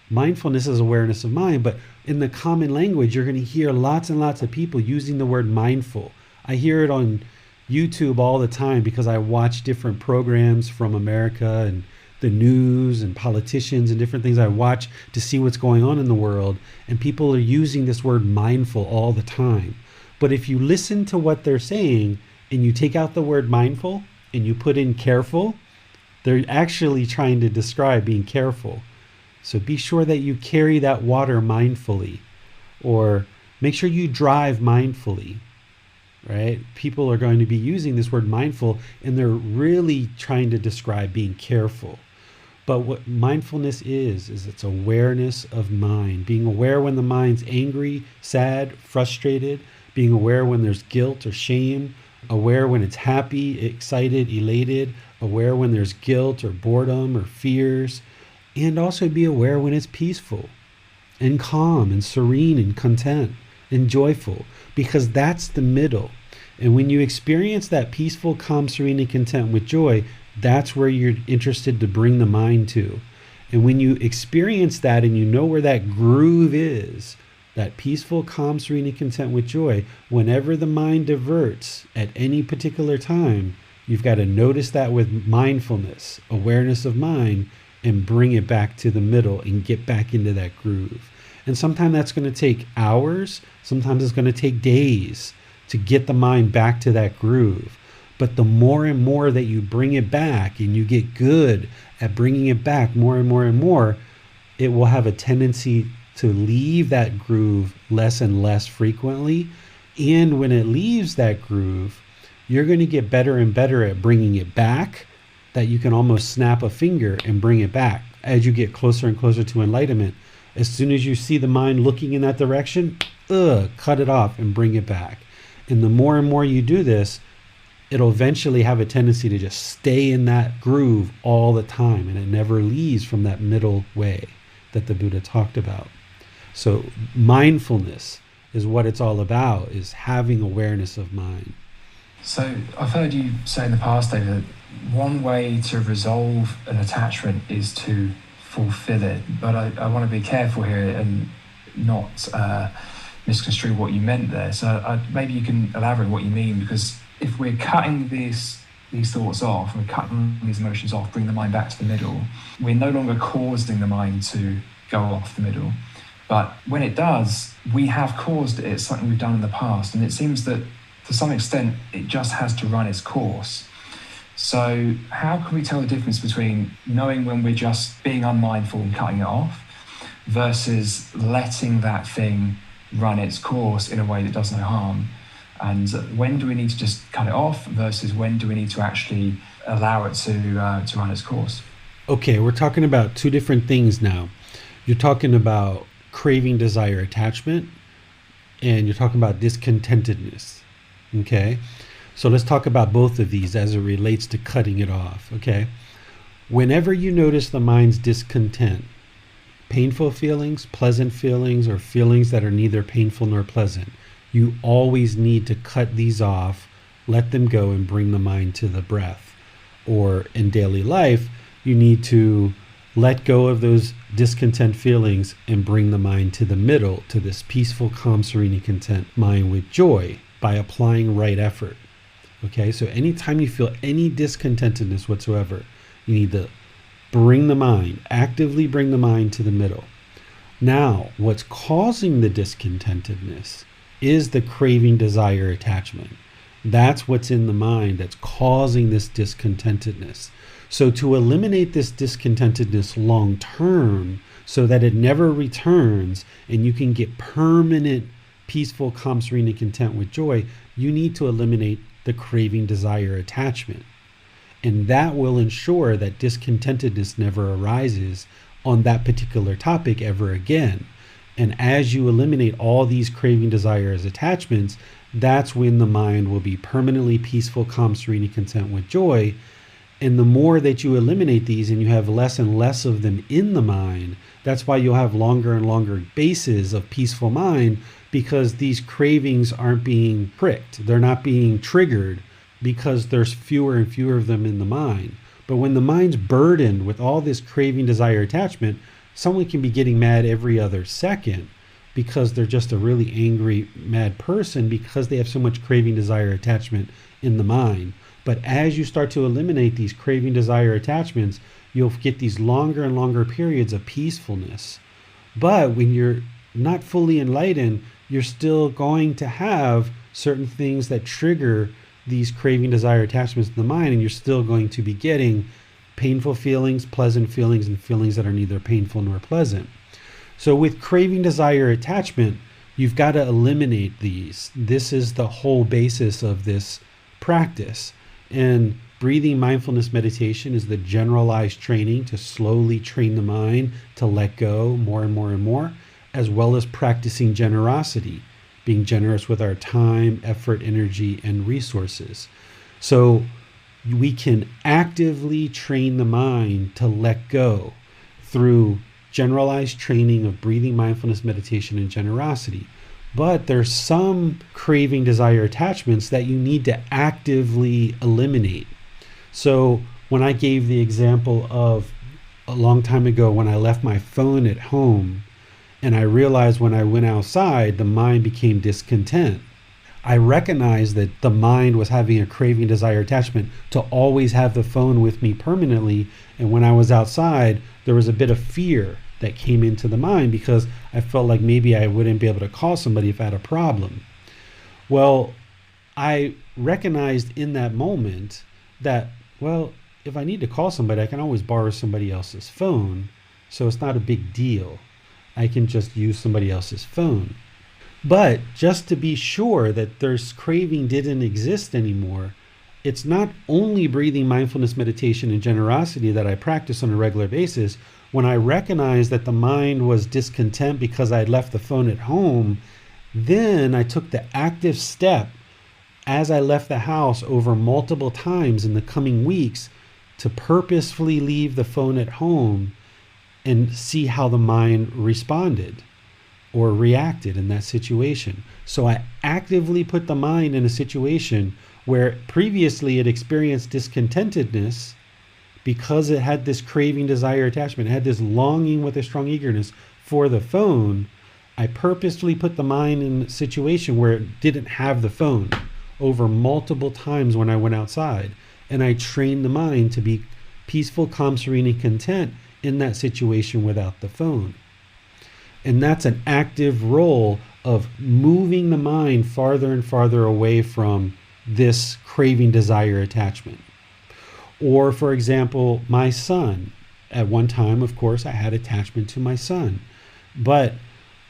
Mindfulness is awareness of mind, but in the common language, you're going to hear lots and lots of people using the word mindful. I hear it on YouTube all the time because I watch different programs from America and the news and politicians and different things I watch to see what's going on in the world. And people are using this word mindful all the time. But if you listen to what they're saying and you take out the word mindful and you put in careful, they're actually trying to describe being careful. So be sure that you carry that water mindfully, or make sure you drive mindfully, right? People are going to be using this word mindful, and they're really trying to describe being careful. But what mindfulness is it's awareness of mind, being aware when the mind's angry, sad, frustrated, being aware when there's guilt or shame, aware when it's happy, excited, elated, aware when there's guilt or boredom or fears, and also be aware when it's peaceful and calm and serene and content and joyful, because that's the middle. And when you experience that peaceful, calm, serene, and content with joy, that's where you're interested to bring the mind to. And when you experience that and you know where that groove is, that peaceful, calm, serene, and content with joy, whenever the mind diverts at any particular time, you've got to notice that with mindfulness, awareness of mind, and bring it back to the middle and get back into that groove. And sometimes that's going to take hours, sometimes it's going to take days to get the mind back to that groove. But the more and more that you bring it back and you get good at bringing it back more and more and more, it will have a tendency to leave that groove less and less frequently. And when it leaves that groove, you're going to get better and better at bringing it back, that you can almost snap a finger and bring it back. As you get closer and closer to enlightenment, as soon as you see the mind looking in that direction, cut it off and bring it back. And the more and more you do this, it'll eventually have a tendency to just stay in that groove all the time, and it never leaves from that middle way that the Buddha talked about. So mindfulness is what it's all about, is having awareness of mind. So I've heard you say in the past, David, that one way to resolve an attachment is to fulfill it. But I want to be careful here and not misconstrue what you meant there. So maybe you can elaborate what you mean, because if we're cutting these thoughts off, we're cutting these emotions off, bring the mind back to the middle, we're no longer causing the mind to go off the middle. But when it does, we have caused it. It's something we've done in the past. And it seems that to some extent, it just has to run its course. So how can we tell the difference between knowing when we're just being unmindful and cutting it off versus letting that thing run its course in a way that does no harm? And when do we need to just cut it off versus when do we need to actually allow it to run its course? Okay, we're talking about two different things now. You're talking about craving, desire, attachment, and you're talking about discontentedness. Okay, so let's talk about both of these as it relates to cutting it off. Okay, whenever you notice the mind's discontent, painful feelings, pleasant feelings, or feelings that are neither painful nor pleasant, you always need to cut these off, let them go, and bring the mind to the breath. Or in daily life, you need to let go of those discontent feelings and bring the mind to the middle, to this peaceful, calm, serene, and content mind with joy by applying right effort. Okay, so anytime you feel any discontentedness whatsoever, you need to bring the mind, actively bring the mind to the middle. Now, what's causing the discontentedness is the craving, desire, attachment. That's what's in the mind that's causing this discontentedness. So to eliminate this discontentedness long term, so that it never returns and you can get permanent, peaceful, calm, serene, and content with joy, you need to eliminate the craving, desire, attachment. And that will ensure that discontentedness never arises on that particular topic ever again. And as you eliminate all these craving, desires, attachments, that's when the mind will be permanently peaceful, calm, serene, and content with joy. And the more that you eliminate these and you have less and less of them in the mind, that's why you'll have longer and longer bases of peaceful mind, because these cravings aren't being pricked. They're not being triggered because there's fewer and fewer of them in the mind. But when the mind's burdened with all this craving, desire, attachment, someone can be getting mad every other second because they're just a really angry, mad person because they have so much craving, desire, attachment in the mind. But as you start to eliminate these craving, desire, attachments, you'll get these longer and longer periods of peacefulness. But when you're not fully enlightened, you're still going to have certain things that trigger these craving, desire, attachments in the mind, and you're still going to be getting painful feelings, pleasant feelings, and feelings that are neither painful nor pleasant. So with craving, desire, attachment, you've got to eliminate these. This is the whole basis of this practice. And breathing mindfulness meditation is the generalized training to slowly train the mind to let go more and more and more, as well as practicing generosity, being generous with our time, effort, energy, and resources. So we can actively train the mind to let go through generalized training of breathing, mindfulness, meditation, and generosity. But there's some craving, desire, attachments that you need to actively eliminate. So when I gave the example of a long time ago when I left my phone at home, and I realized when I went outside, the mind became discontent. I recognized that the mind was having a craving, desire, attachment to always have the phone with me permanently. And when I was outside, there was a bit of fear that came into the mind because I felt like maybe I wouldn't be able to call somebody if I had a problem. Well, I recognized in that moment that, well, if I need to call somebody, I can always borrow somebody else's phone. So it's not a big deal. I can just use somebody else's phone. But just to be sure that this craving didn't exist anymore, it's not only breathing, mindfulness, meditation, and generosity that I practice on a regular basis. When I recognized that the mind was discontent because I had left the phone at home, then I took the active step as I left the house over multiple times in the coming weeks to purposefully leave the phone at home and see how the mind responded or reacted in that situation. So I actively put the mind in a situation where previously it experienced discontentedness because it had this craving, desire, attachment, it had this longing with a strong eagerness for the phone. I purposely put the mind in a situation where it didn't have the phone over multiple times when I went outside. And I trained the mind to be peaceful, calm, serene, and content in that situation without the phone. And that's an active role of moving the mind farther and farther away from this craving, desire, attachment. Or, for example, my son. At one time, of course, I had attachment to my son. But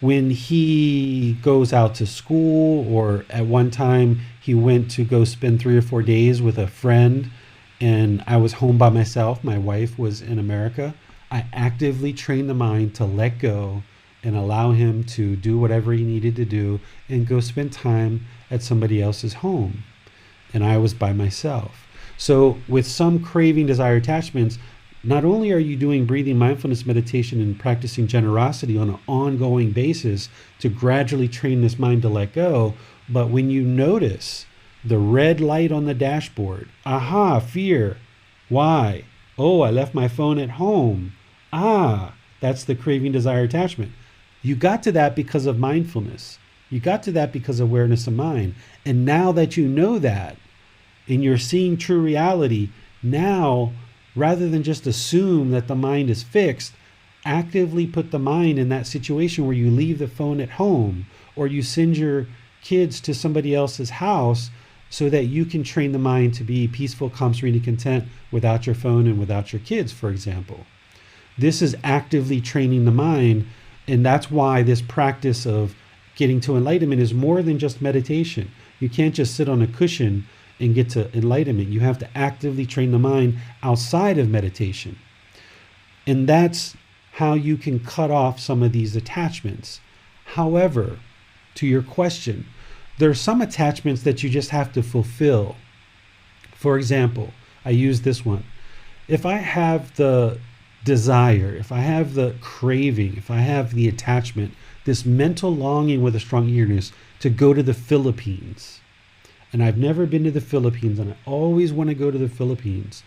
when he goes out to school, or at one time he went to go spend 3 or 4 days with a friend, and I was home by myself, my wife was in America, I actively trained the mind to let go and allow him to do whatever he needed to do and go spend time at somebody else's home. And I was by myself. So with some craving, desire, attachments, not only are you doing breathing, mindfulness, meditation, and practicing generosity on an ongoing basis to gradually train this mind to let go, but when you notice the red light on the dashboard, aha, fear. Why? Oh, I left my phone at home. Ah, that's the craving, desire, attachment. You got to that because of mindfulness. You got to that because of awareness of mind. And now that you know that, and you're seeing true reality, now, rather than just assume that the mind is fixed, actively put the mind in that situation where you leave the phone at home, or you send your kids to somebody else's house so that you can train the mind to be peaceful, calm, serene, and content without your phone and without your kids, for example. This is actively training the mind, and that's why this practice of getting to enlightenment is more than just meditation. You can't just sit on a cushion and get to enlightenment. You have to actively train the mind outside of meditation. And that's how you can cut off some of these attachments. However, to your question, there are some attachments that you just have to fulfill. For example, I use this one. If I have the desire, if I have the craving, if I have the attachment, this mental longing with a strong eagerness to go to the Philippines, and I've never been to the Philippines, and I always want to go to the Philippines.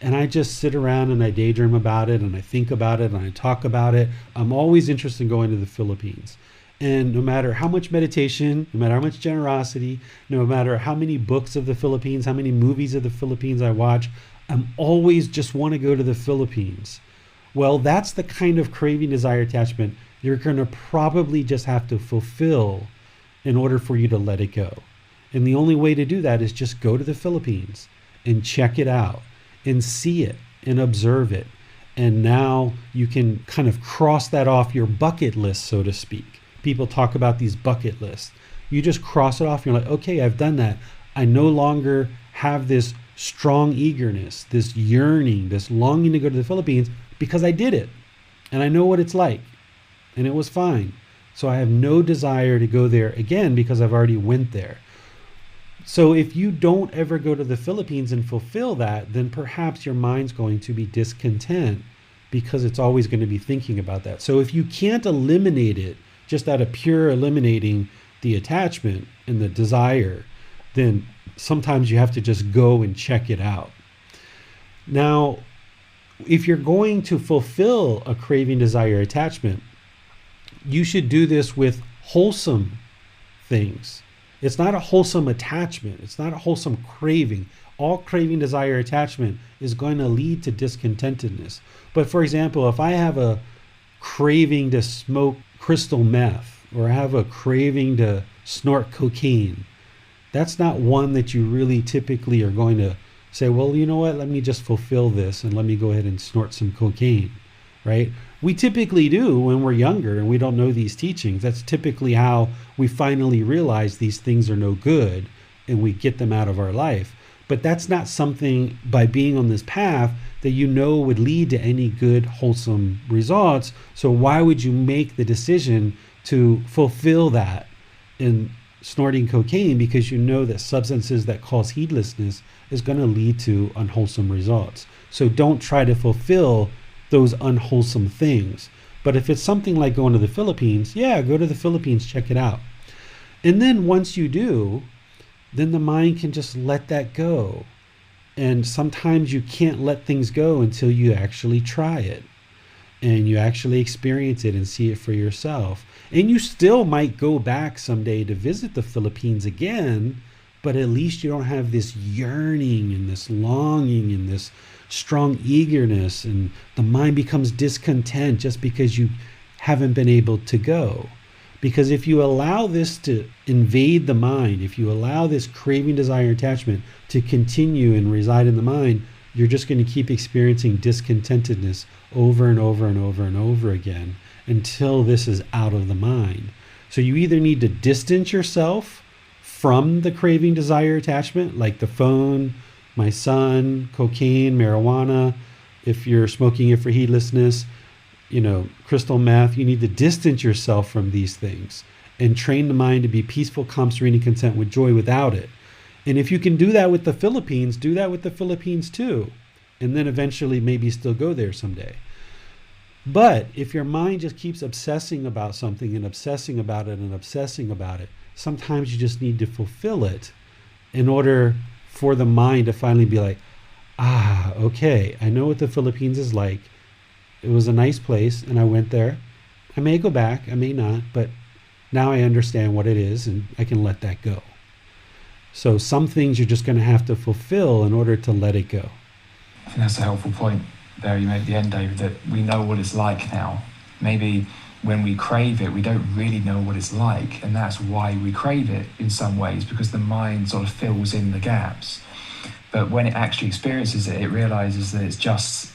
And I just sit around and I daydream about it, and I think about it, and I talk about it. I'm always interested in going to the Philippines. And no matter how much meditation, no matter how much generosity, no matter how many books of the Philippines, how many movies of the Philippines I watch, I'm always just want to go to the Philippines. Well, that's the kind of craving, desire, attachment you're going to probably just have to fulfill in order for you to let it go. And the only way to do that is just go to the Philippines and check it out and see it and observe it. And now you can kind of cross that off your bucket list, so to speak. People talk about these bucket lists. You just cross it off. You're like, okay, I've done that. I no longer have this strong eagerness, this yearning, this longing to go to the Philippines because I did it. And I know what it's like. And it was fine. So I have no desire to go there again because I've already went there. So if you don't ever go to the Philippines and fulfill that, then perhaps your mind's going to be discontent because it's always going to be thinking about that. So if you can't eliminate it just out of pure eliminating the attachment and the desire, then sometimes you have to just go and check it out. Now, if you're going to fulfill a craving, desire, attachment, you should do this with wholesome things. It's not a wholesome attachment. It's not a wholesome craving. All craving, desire, attachment is going to lead to discontentedness. But for example, if I have a craving to smoke crystal meth, or I have a craving to snort cocaine, that's not one that you really typically are going to say, well, you know what, let me just fulfill this and let me go ahead and snort some cocaine, right? We typically do when we're younger and we don't know these teachings. That's typically how we finally realize these things are no good and we get them out of our life. But that's not something by being on this path that you know would lead to any good, wholesome results. So why would you make the decision to fulfill that in snorting cocaine? Because you know that substances that cause heedlessness is going to lead to unwholesome results. So don't try to fulfill those unwholesome things. But if it's something like going to the Philippines, yeah, go to the Philippines, check it out. And then once you do, then the mind can just let that go. And sometimes you can't let things go until you actually try it and you actually experience it and see it for yourself. And you still might go back someday to visit the Philippines again, but at least you don't have this yearning and this longing and this strong eagerness, and the mind becomes discontent just because you haven't been able to go. Because if you allow this to invade the mind, if you allow this craving, desire, attachment to continue and reside in the mind, you're just going to keep experiencing discontentedness over and over and over and over again until this is out of the mind. So you either need to distance yourself from the craving, desire, attachment, like the phone, my son, cocaine, marijuana. If you're smoking it for heedlessness, crystal meth, you need to distance yourself from these things and train the mind to be peaceful, calm, serene, and content with joy without it. And if you can do that with the Philippines, do that with the Philippines too. And then eventually maybe still go there someday. But if your mind just keeps obsessing about something and obsessing about it and obsessing about it, sometimes you just need to fulfill it in order for the mind to finally be like, okay, I know what the Philippines is like. It was a nice place and I went there. I may go back, I may not, but now I understand what it is and I can let that go. So some things you're just going to have to fulfill in order to let it go. I think that's a helpful point there you made at the end, David, that we know what it's like now. Maybe when we crave it, we don't really know what it's like, and that's why we crave it in some ways, because the mind sort of fills in the gaps. But when it actually experiences it, it realizes that it's just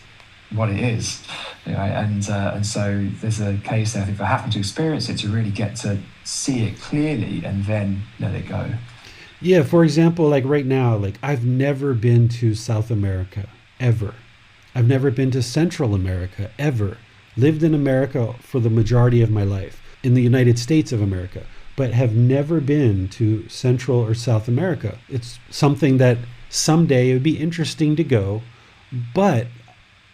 what it is. And so there's a case there, I think, for having to experience it to really get to see it clearly and then let it go. Yeah, for example, like right now, like I've never been to South America, ever. I've never been to Central America, ever. Lived in America for the majority of my life, in the United States of America, but have never been to Central or South America. It's something that someday it would be interesting to go, but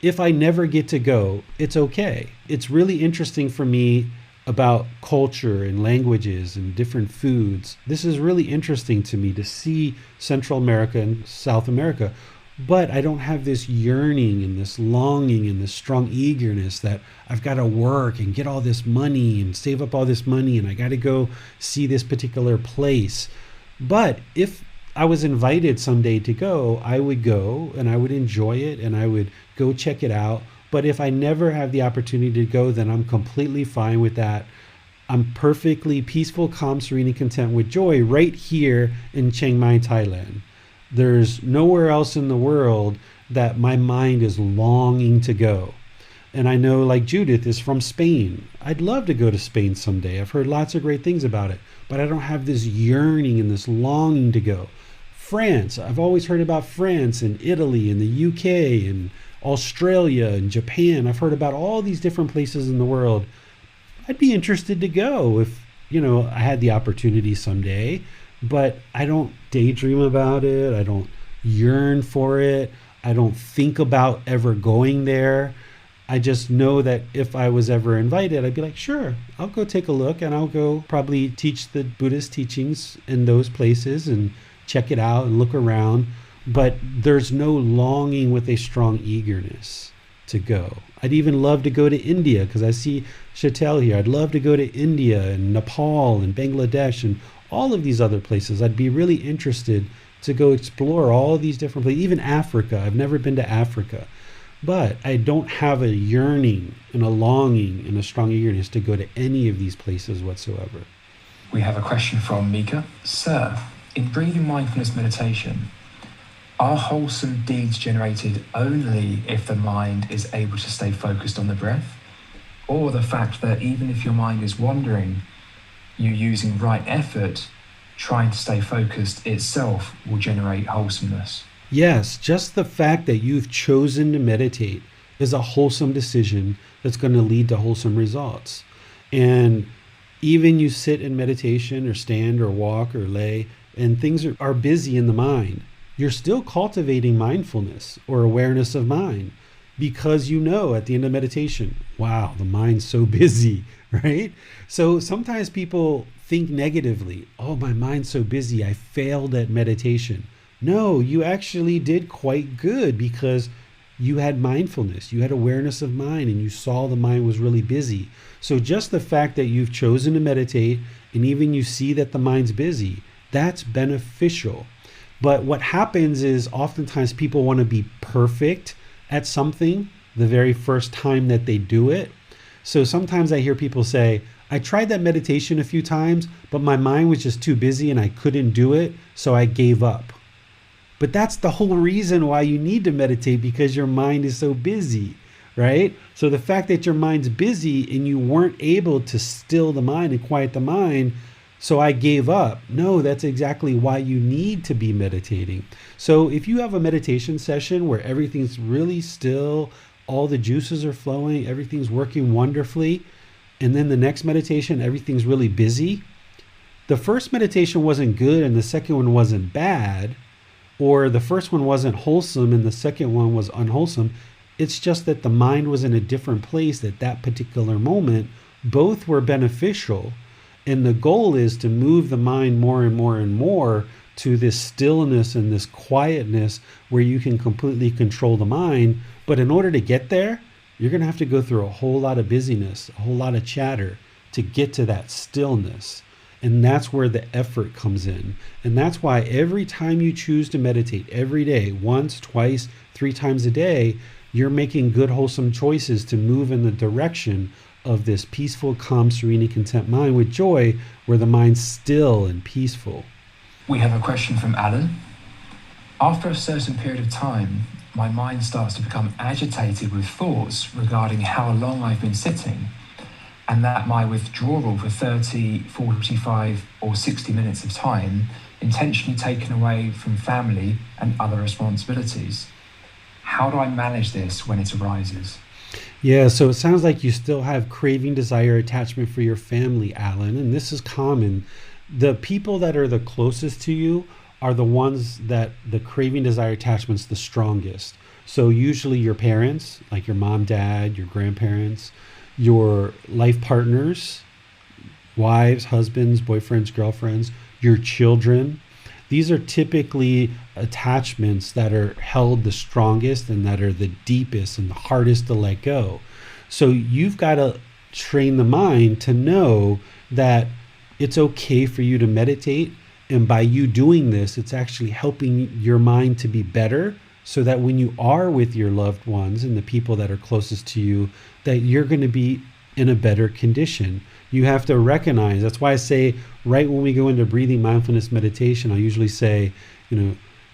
if I never get to go, it's okay. It's really interesting for me about culture and languages and different foods. This is really interesting to me to see Central America and South America. But I don't have this yearning and this longing and this strong eagerness that I've got to work and get all this money and save up all this money and I got to go see this particular place. But if I was invited someday to go, I would go and I would enjoy it and I would go check it out. But if I never have the opportunity to go, then I'm completely fine with that. I'm perfectly peaceful, calm, serene, and content with joy right here in Chiang Mai, Thailand. There's nowhere else in the world that my mind is longing to go. And I know, like Judith is from Spain. I'd love to go to Spain someday. I've heard lots of great things about it, but I don't have this yearning and this longing to go. France, I've always heard about France and Italy and the UK and Australia and Japan. I've heard about all these different places in the world. I'd be interested to go if, I had the opportunity someday, but I don't daydream about it. I don't yearn for it. I don't think about ever going there. I just know that if I was ever invited, I'd be like, sure, I'll go take a look, and I'll go probably teach the Buddhist teachings in those places and check it out and look around. But there's no longing with a strong eagerness to go. I'd even love to go to India, because I see Chatel here. I'd love to go to India and Nepal and Bangladesh and all of these other places. I'd be really interested to go explore all of these different places, even Africa. I've never been to Africa. But I don't have a yearning and a longing and a strong eagerness to go to any of these places whatsoever. We have a question from Mika. Sir, in breathing mindfulness meditation, are wholesome deeds generated only if the mind is able to stay focused on the breath? Or the fact that even if your mind is wandering, you using right effort, trying to stay focused itself will generate wholesomeness? Yes, just the fact that you've chosen to meditate is a wholesome decision that's going to lead to wholesome results. And even you sit in meditation or stand or walk or lay and things are busy in the mind, you're still cultivating mindfulness or awareness of mind, because at the end of meditation, wow, the mind's so busy, right? So sometimes people think negatively, oh, my mind's so busy, I failed at meditation. No, you actually did quite good, because you had mindfulness, you had awareness of mind, and you saw the mind was really busy. So just the fact that you've chosen to meditate, and even you see that the mind's busy, that's beneficial. But what happens is oftentimes people want to be perfect at something the very first time that they do it. So sometimes I hear people say, I tried that meditation a few times, but my mind was just too busy and I couldn't do it, so I gave up. But that's the whole reason why you need to meditate, because your mind is so busy, right? So the fact that your mind's busy and you weren't able to still the mind and quiet the mind, so I gave up. No, that's exactly why you need to be meditating. So if you have a meditation session where everything's really still, all the juices are flowing, everything's working wonderfully, and then the next meditation, everything's really busy, the first meditation wasn't good and the second one wasn't bad, or the first one wasn't wholesome and the second one was unwholesome. It's just that the mind was in a different place at that particular moment. Both were beneficial. And the goal is to move the mind more and more and more to this stillness and this quietness where you can completely control the mind. But in order to get there, you're going to have to go through a whole lot of busyness, a whole lot of chatter to get to that stillness. And that's where the effort comes in. And that's why every time you choose to meditate every day, once, twice, 3 times a day, you're making good, wholesome choices to move in the direction of this peaceful, calm, serene, and content mind with joy, where the mind's still and peaceful. We have a question from Alan. After a certain period of time, my mind starts to become agitated with thoughts regarding how long I've been sitting, and that my withdrawal for 30, 45, or 60 minutes of time intentionally taken away from family and other responsibilities. How do I manage this when it arises? Yeah, so it sounds like you still have craving, desire, attachment for your family, Alan, and this is common. The people that are the closest to you are the ones that the craving, desire, attachment's the strongest. So usually your parents, like your mom, dad, your grandparents, your life partners, wives, husbands, boyfriends, girlfriends, your children. These are typically attachments that are held the strongest and that are the deepest and the hardest to let go. So you've got to train the mind to know that it's okay for you to meditate. And by you doing this, it's actually helping your mind to be better, so that when you are with your loved ones and the people that are closest to you, that you're going to be in a better condition. You have to recognize, that's why I say right when we go into breathing mindfulness meditation, I usually say,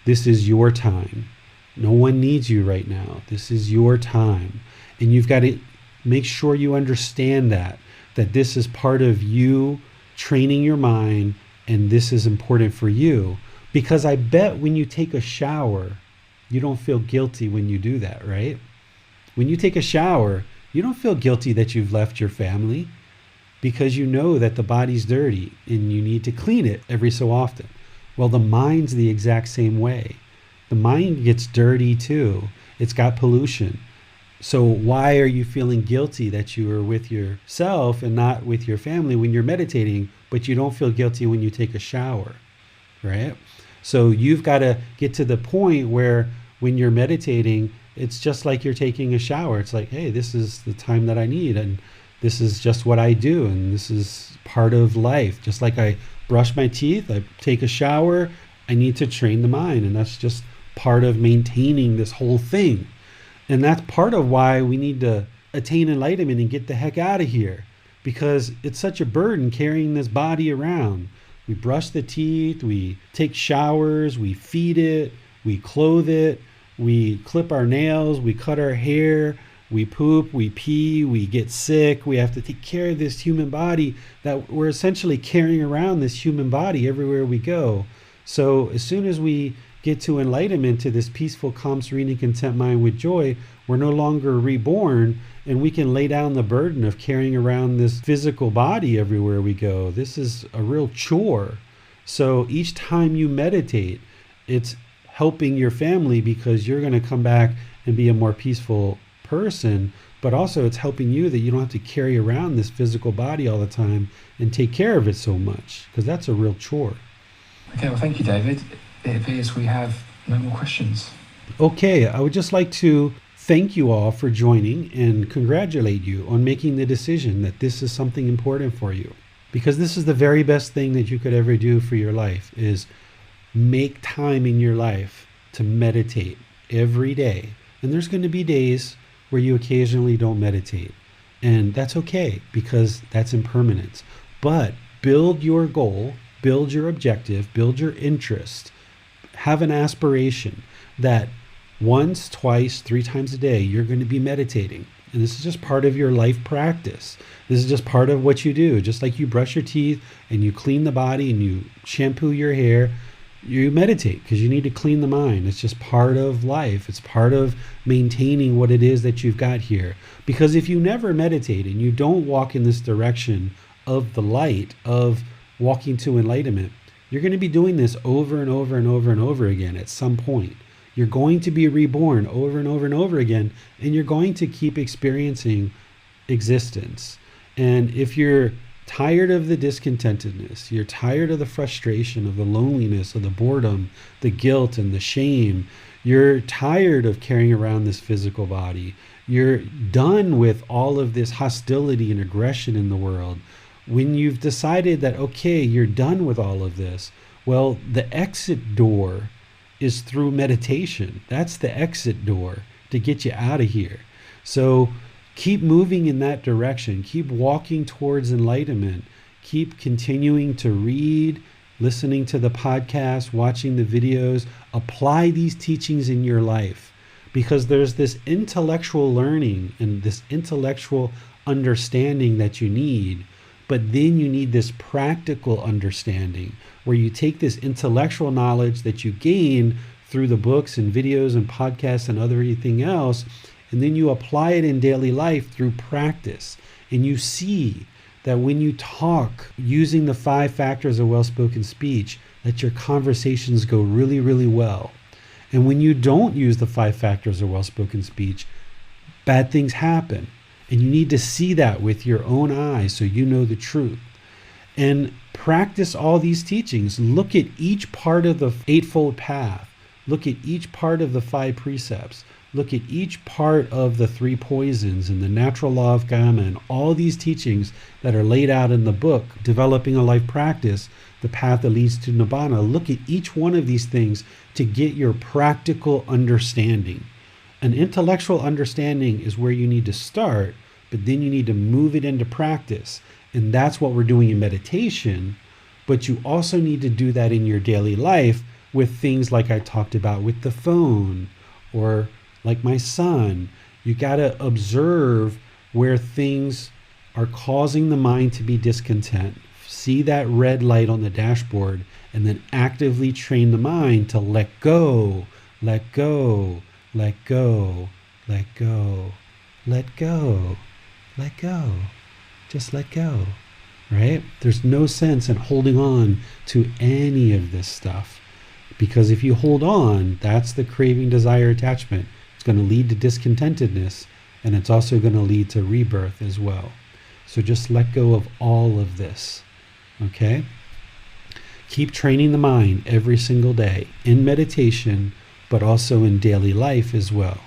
this is your time. No one needs you right now. This is your time. And you've got to make sure you understand that this is part of you training your mind, and this is important for you. Because I bet when you take a shower, you don't feel guilty when you do that, right? When you take a shower, you don't feel guilty that you've left your family, because you know that the body's dirty and you need to clean it every so often. Well, the mind's the exact same way. The mind gets dirty too. It's got pollution. So why are you feeling guilty that you are with yourself and not with your family when you're meditating, but you don't feel guilty when you take a shower, right? So you've got to get to the point where when you're meditating, it's just like you're taking a shower. It's like, hey, this is the time that I need, and this is just what I do, and this is part of life. Just like I brush my teeth, I take a shower, I need to train the mind, and that's just part of maintaining this whole thing. And that's part of why we need to attain enlightenment and get the heck out of here, because it's such a burden carrying this body around. We brush the teeth, we take showers, we feed it, we clothe it, we clip our nails, we cut our hair, we poop, we pee, we get sick. We have to take care of this human body, that we're essentially carrying around this human body everywhere we go. So as soon as we get to enlightenment, to this peaceful, calm, serene, and content mind with joy, we're no longer reborn, and we can lay down the burden of carrying around this physical body everywhere we go. This is a real chore. So each time you meditate, it's helping your family, because you're going to come back and be a more peaceful person, but also it's helping you that you don't have to carry around this physical body all the time and take care of it so much, because that's a real chore. Okay, well, thank you, David. It appears we have no more questions. Okay, I would just like to thank you all for joining and congratulate you on making the decision that this is something important for you, because this is the very best thing that you could ever do for your life, is make time in your life to meditate every day. And there's going to be days where you occasionally don't meditate, and that's okay, because that's impermanence. But build your goal, build your objective, build your interest, have an aspiration that once, twice, 3 times a day, you're going to be meditating. And this is just part of your life practice. This is just part of what you do. Just like you brush your teeth and you clean the body and you shampoo your hair, you meditate because you need to clean the mind. It's just part of life. It's part of maintaining what it is that you've got here. Because if you never meditate and you don't walk in this direction of the light, of walking to enlightenment, you're going to be doing this over and over and over and over again at some point. You're going to be reborn over and over and over again, and you're going to keep experiencing existence. And if you're tired of the discontentedness, you're tired of the frustration, of the loneliness, of the boredom, the guilt and the shame, you're tired of carrying around this physical body, you're done with all of this hostility and aggression in the world, when you've decided that, okay, you're done with all of this, well, the exit door is through meditation. That's the exit door to get you out of here. So keep moving in that direction. Keep walking towards enlightenment. Keep continuing to read, listening to the podcast, watching the videos. Apply these teachings in your life, because there's this intellectual learning and this intellectual understanding that you need. But then you need this practical understanding where you take this intellectual knowledge that you gain through the books and videos and podcasts and everything else, and then you apply it in daily life through practice. And you see that when you talk using the 5 factors of well-spoken speech, that your conversations go really, really well. And when you don't use the 5 factors of well-spoken speech, bad things happen. And you need to see that with your own eyes so you know the truth. And practice all these teachings. Look at each part of the Eightfold Path. Look at each part of the 5 precepts. Look at each part of the 3 poisons and the natural law of karma and all these teachings that are laid out in the book, Developing a Life Practice, the path that leads to Nibbana. Look at each one of these things to get your practical understanding. An intellectual understanding is where you need to start, but then you need to move it into practice. And that's what we're doing in meditation. But you also need to do that in your daily life with things like I talked about with the phone, or like my son. You got to observe where things are causing the mind to be discontent. See that red light on the dashboard, and then actively train the mind to let go, let go, let go, let go, let go, let go. Just let go, right? There's no sense in holding on to any of this stuff, because if you hold on, that's the craving, desire, attachment. It's going to lead to discontentedness, and it's also going to lead to rebirth as well. So just let go of all of this, okay? Keep training the mind every single day in meditation, but also in daily life as well.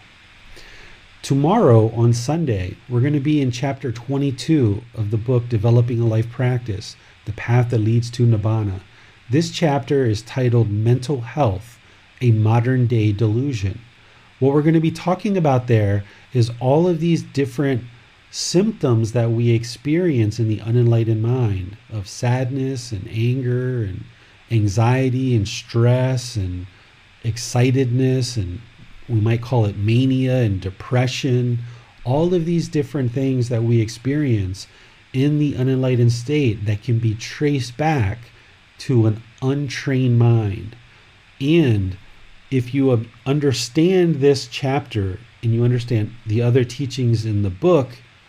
Tomorrow on Sunday, we're going to be in chapter 22 of the book Developing a Life Practice, The Path That Leads to Nibbana. This chapter is titled Mental Health, a Modern Day Delusion. What we're going to be talking about there is all of these different symptoms that we experience in the unenlightened mind of sadness and anger and anxiety and stress and excitedness, and we might call it mania and depression, all of these different things that we experience in the unenlightened state that can be traced back to an untrained mind. And if you understand this chapter and you understand the other teachings in the book,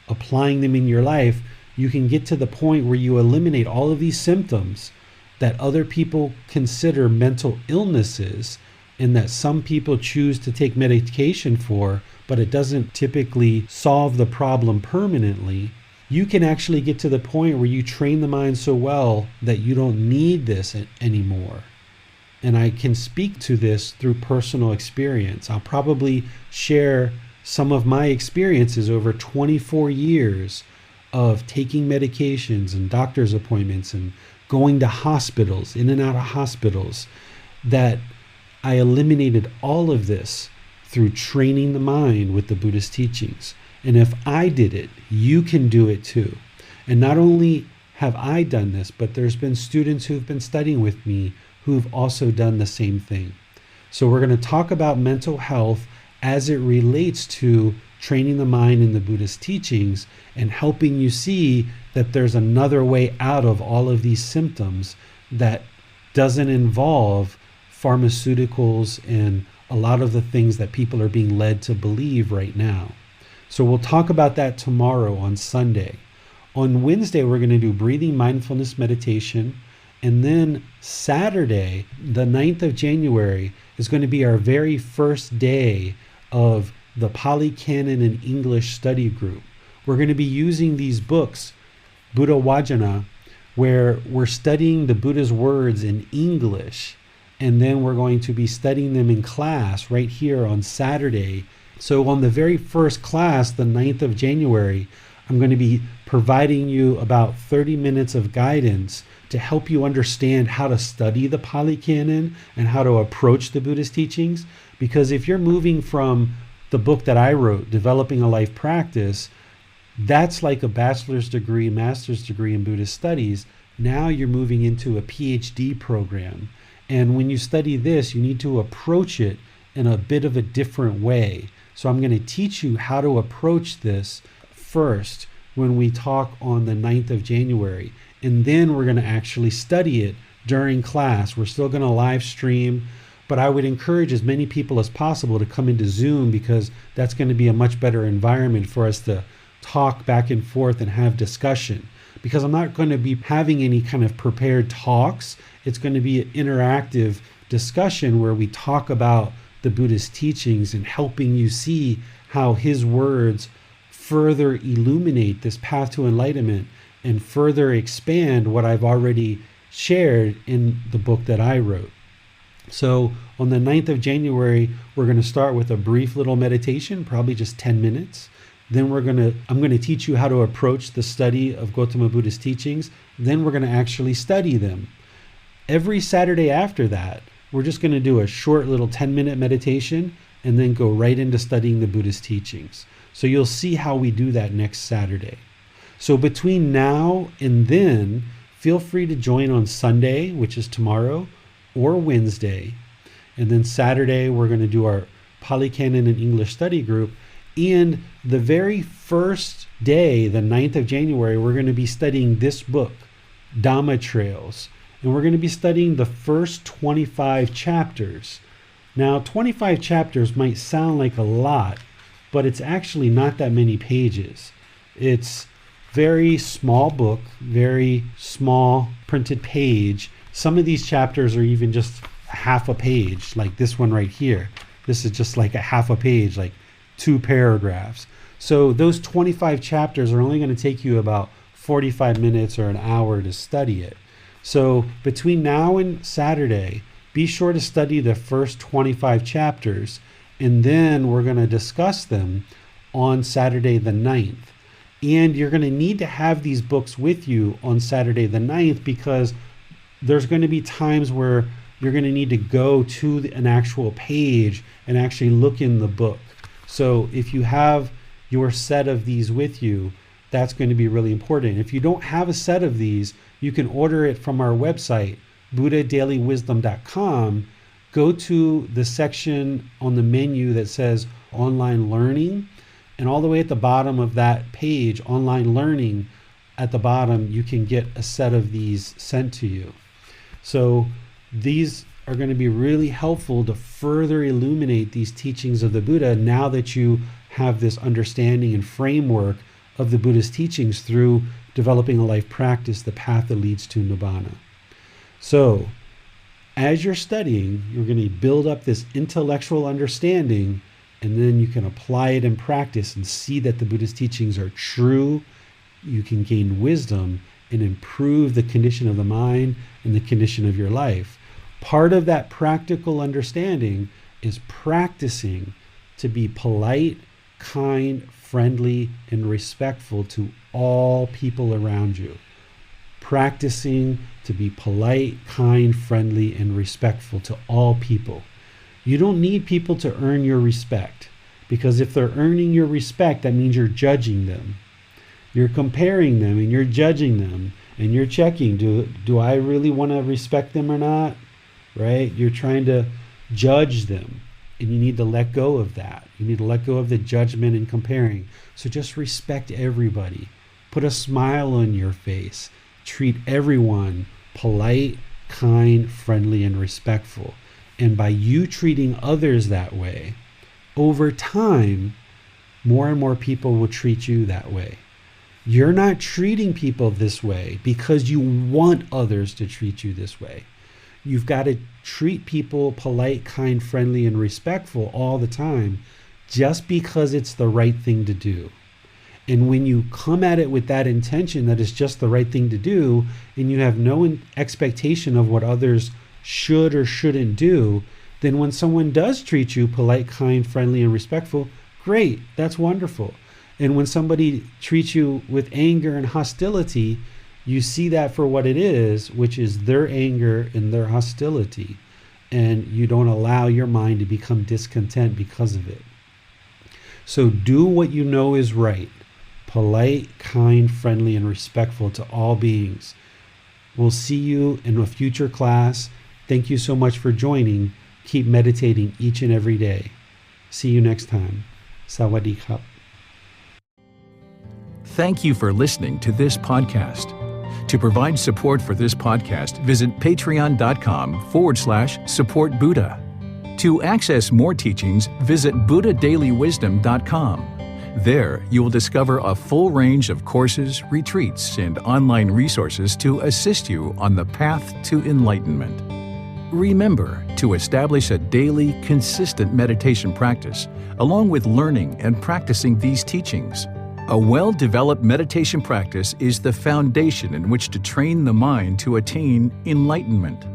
applying them in your life, you can get to the point where you eliminate all of these symptoms that other people consider mental illnesses, and that some people choose to take medication for, but it doesn't typically solve the problem permanently. You can actually get to the point where you train the mind so well that you don't need this anymore. And I can speak to this through personal experience. I'll probably share some of my experiences over 24 years of taking medications and doctor's appointments and going to hospitals, in and out of hospitals, that I eliminated all of this through training the mind with the Buddhist teachings. And if I did it, you can do it too. And not only have I done this, but there's been students who've been studying with me who've also done the same thing. So we're going to talk about mental health as it relates to training the mind in the Buddhist teachings and helping you see that there's another way out of all of these symptoms that doesn't involve pharmaceuticals and a lot of the things that people are being led to believe right now. So we'll talk about that tomorrow on Sunday. On Wednesday, we're going to do breathing mindfulness meditation. And then Saturday, the 9th of January, is going to be our very first day of the Pali Canon and English study group. We're going to be using these books, Buddha Vajana, where we're studying the Buddha's words in English, and then we're going to be studying them in class right here on Saturday. So on the very first class, the 9th of January, I'm going to be providing you about 30 minutes of guidance to help you understand how to study the Pali Canon and how to approach the Buddhist teachings. Because if you're moving from the book that I wrote, Developing a Life Practice, that's like a bachelor's degree, master's degree in Buddhist studies. Now you're moving into a PhD program. And when you study this, you need to approach it in a bit of a different way. So I'm going to teach you how to approach this first when we talk on the 9th of January. And then we're going to actually study it during class. We're still going to live stream, but I would encourage as many people as possible to come into Zoom, because that's going to be a much better environment for us to talk back and forth and have discussion. Because I'm not going to be having any kind of prepared talks. It's going to be an interactive discussion where we talk about the Buddhist teachings and helping you see how his words further illuminate this path to enlightenment and further expand what I've already shared in the book that I wrote. So on the 9th of January, we're going to start with a brief little meditation, probably just 10 minutes. Then I'm going to teach you how to approach the study of Gotama Buddha's teachings. Then we're going to actually study them. Every Saturday after that, we're just going to do a short little 10-minute meditation and then go right into studying the Buddhist teachings. So you'll see how we do that next Saturday. So between now and then, feel free to join on Sunday, which is tomorrow, or Wednesday. And then Saturday, we're going to do our Pali Canon and English study group. And the very first day, the 9th of January, we're going to be studying this book, Dhamma Trails. And we're going to be studying the first 25 chapters. Now, 25 chapters might sound like a lot, but it's actually not that many pages. It's very small book, very small printed page. Some of these chapters are even just half a page, like this one right here. This is just like a half a page, like 2 paragraphs. So those 25 chapters are only going to take you about 45 minutes or an hour to study it. So between now and Saturday, be sure to study the first 25 chapters, and then we're going to discuss them on Saturday the 9th. And you're going to need to have these books with you on Saturday the 9th, because there's going to be times where you're going to need to go to an actual page and actually look in the book. So if you have your set of these with you, that's going to be really important. If you don't have a set of these, you can order it from our website, buddhadailywisdom.com. Go to the section on the menu that says online learning, and all the way at the bottom of that page, online learning, at the bottom, you can get a set of these sent to you. So these are going to be really helpful to further illuminate these teachings of the Buddha now that you have this understanding and framework of the Buddha's teachings through developing a life practice, the path that leads to Nibbana. So as you're studying, you're going to build up this intellectual understanding, and then you can apply it in practice and see that the Buddha's teachings are true. You can gain wisdom and improve the condition of the mind and the condition of your life. Part of that practical understanding is practicing to be polite, kind, friendly, and respectful to all people around you. Practicing to be polite, kind, friendly, and respectful to all people. You don't need people to earn your respect, because if they're earning your respect, that means you're judging them. You're comparing them and you're judging them, and you're checking, do I really want to respect them or not? Right? You're trying to judge them, and you need to let go of that. You need to let go of the judgment and comparing. So just respect everybody. Put a smile on your face. Treat everyone polite, kind, friendly, and respectful. And by you treating others that way, over time, more and more people will treat you that way. You're not treating people this way because you want others to treat you this way. You've got to treat people polite, kind, friendly, and respectful all the time, just because it's the right thing to do. And when you come at it with that intention that it's just the right thing to do, and you have no expectation of what others should or shouldn't do, then when someone does treat you polite, kind, friendly, and respectful, great, that's wonderful. And when somebody treats you with anger and hostility, you see that for what it is, which is their anger and their hostility. And you don't allow your mind to become discontent because of it. So do what you know is right. Polite, kind, friendly, and respectful to all beings. We'll see you in a future class. Thank you so much for joining. Keep meditating each and every day. See you next time. Sawadee khap. Thank you for listening to this podcast. To provide support for this podcast, visit patreon.com/support Buddha. To access more teachings, visit buddhadailywisdom.com. There, you will discover a full range of courses, retreats, and online resources to assist you on the path to enlightenment. Remember to establish a daily, consistent meditation practice, along with learning and practicing these teachings. A well-developed meditation practice is the foundation in which to train the mind to attain enlightenment.